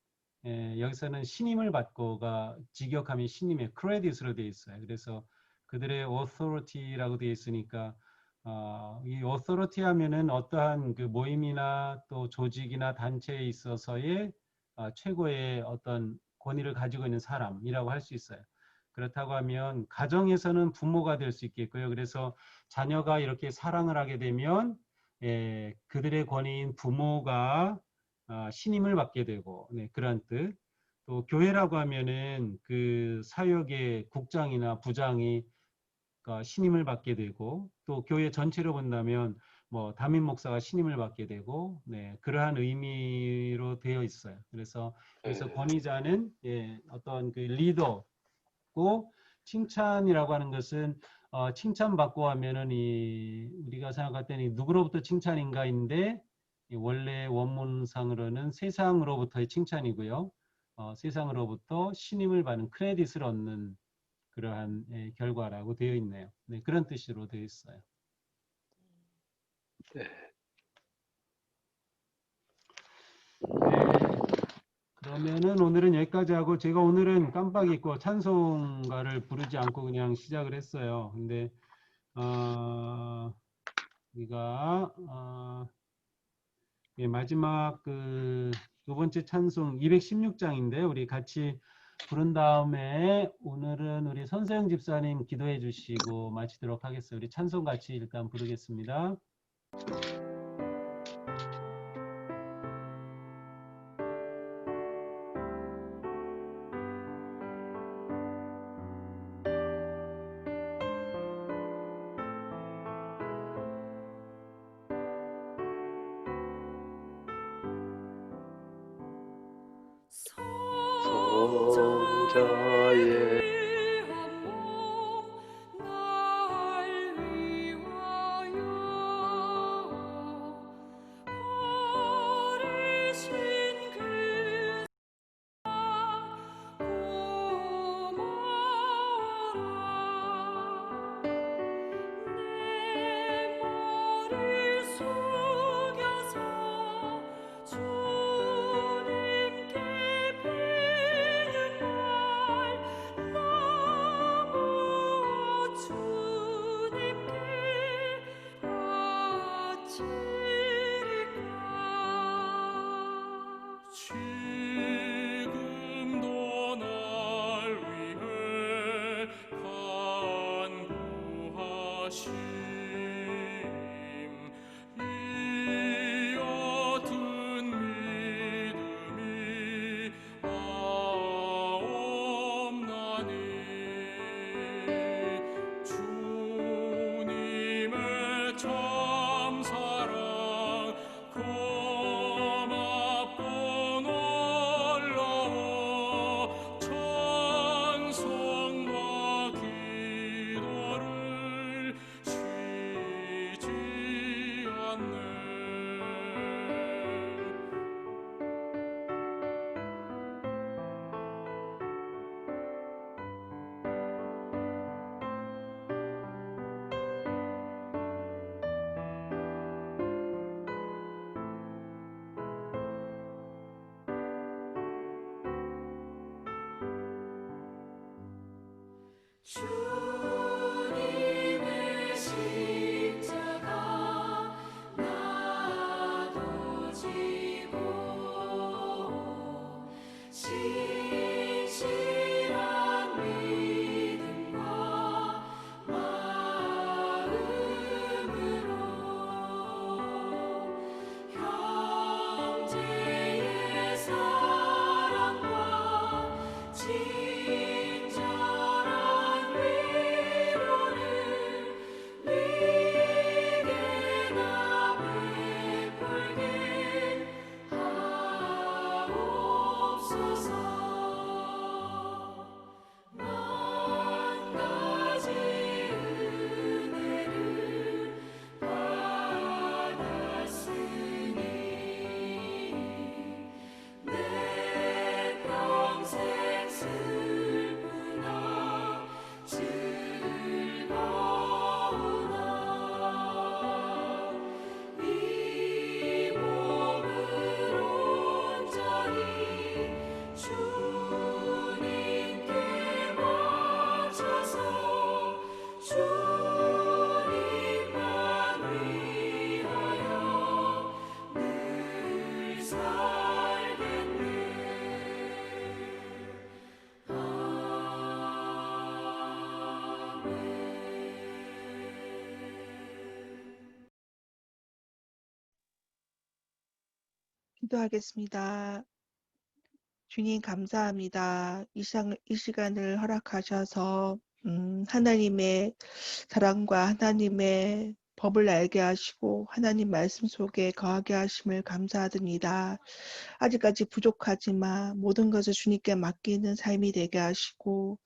여기서는 신임을 받고가 직역하면 신임의 크레딧으로 되어 있어요. 그래서 그들의 authority라고 되어 있으니까 이 authority 하면은 어떠한 그 모임이나 또 조직이나 단체에 있어서의 최고의 어떤 권위를 가지고 있는 사람이라고 할 수 있어요. 그렇다고 하면 가정에서는 부모가 될 수 있겠고요. 그래서 자녀가 이렇게 사랑을 하게 되면 그들의 권위인 부모가 신임을 받게 되고, 네, 그런 뜻. 또 교회라고 하면은 그 사역의 국장이나 부장이 신임을 받게 되고, 또 교회 전체로 본다면 뭐 담임 목사가 신임을 받게 되고, 네, 그러한 의미로 되어 있어요. 그래서 여기서 권위자는 어떤 그 리더고, 칭찬이라고 하는 것은 칭찬받고 하면은 우리가 생각할 때는 누구로부터 칭찬인가인데 원래 원문상으로는 세상으로부터의 칭찬이고요. 세상으로부터 신임을 받는 크레딧을 얻는 그러한 결과라고 되어 있네요. 네, 그런 뜻으로 되어 있어요. 네. 네, 그러면은 오늘은 여기까지 하고 제가 오늘은 깜빡 잊고 찬송가를 부르지 않고 그냥 시작을 했어요. 근데 우리가 마지막 그 두 번째 찬송 216장인데 우리 같이 부른 다음에 오늘은 우리 선서영 집사님 기도해 주시고 마치도록 하겠습니다. 우리 찬송 같이 일단 부르겠습니다. 성자의 주님의 십자가 나도 지고 진실한 믿음과 마음으로 형제의 사랑과 친절한 만 가지 은혜를 받았으니 내 평생 슬프나 즐거우나 이 몸을 온전히 주님께 바쳐서 주님만 위하여 늘 살겠네. 기도하겠습니다. 주님 감사합니다. 이 시간을 허락하셔서 하나님의 사랑과 하나님의 법을 알게 하시고 하나님 말씀 속에 거하게 하심을 감사드립니다. 아직까지 부족하지만 모든 것을 주님께 맡기는 삶이 되게 하시고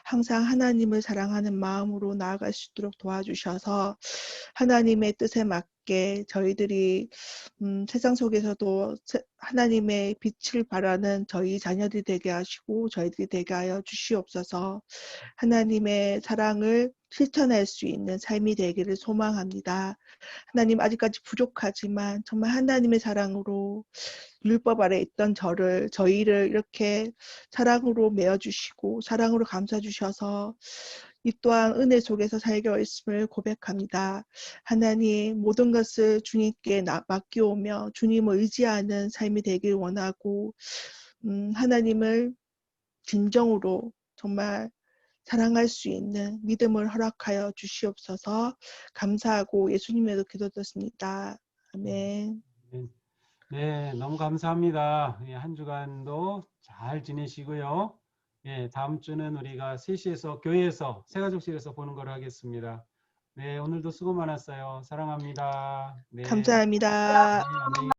항상 하나님을 사랑하는 마음으로 나아갈 수 있도록 도와주셔서 하나님의 뜻에 맞게 저희들이 세상 속에서도 하나님의 빛을 발하는 저희 자녀들이 되게 하시고 저희들이 되게 하여 주시옵소서. 하나님의 사랑을 실천할 수 있는 삶이 되기를 소망합니다. 하나님 아직까지 부족하지만 정말 하나님의 사랑으로 율법 아래 있던 저희를 이렇게 사랑으로 메어주시고 사랑으로 감싸주셔서 이 또한 은혜 속에서 살게 하였음을 고백합니다. 하나님 모든 것을 주님께 맡기오며 주님을 의지하는 삶이 되길 원하고 하나님을 진정으로 정말 사랑할 수 있는 믿음을 허락하여 주시옵소서. 감사하고 예수님에도 기도드렸습니다. 아멘. 네, 너무 감사합니다. 예, 한 주간도 잘 지내시고요. 예, 다음 주는 우리가 3시에서 교회에서 새가족실에서 보는 걸 하겠습니다. 네, 오늘도 수고 많았어요. 사랑합니다. 네. 감사합니다. 네, 안녕히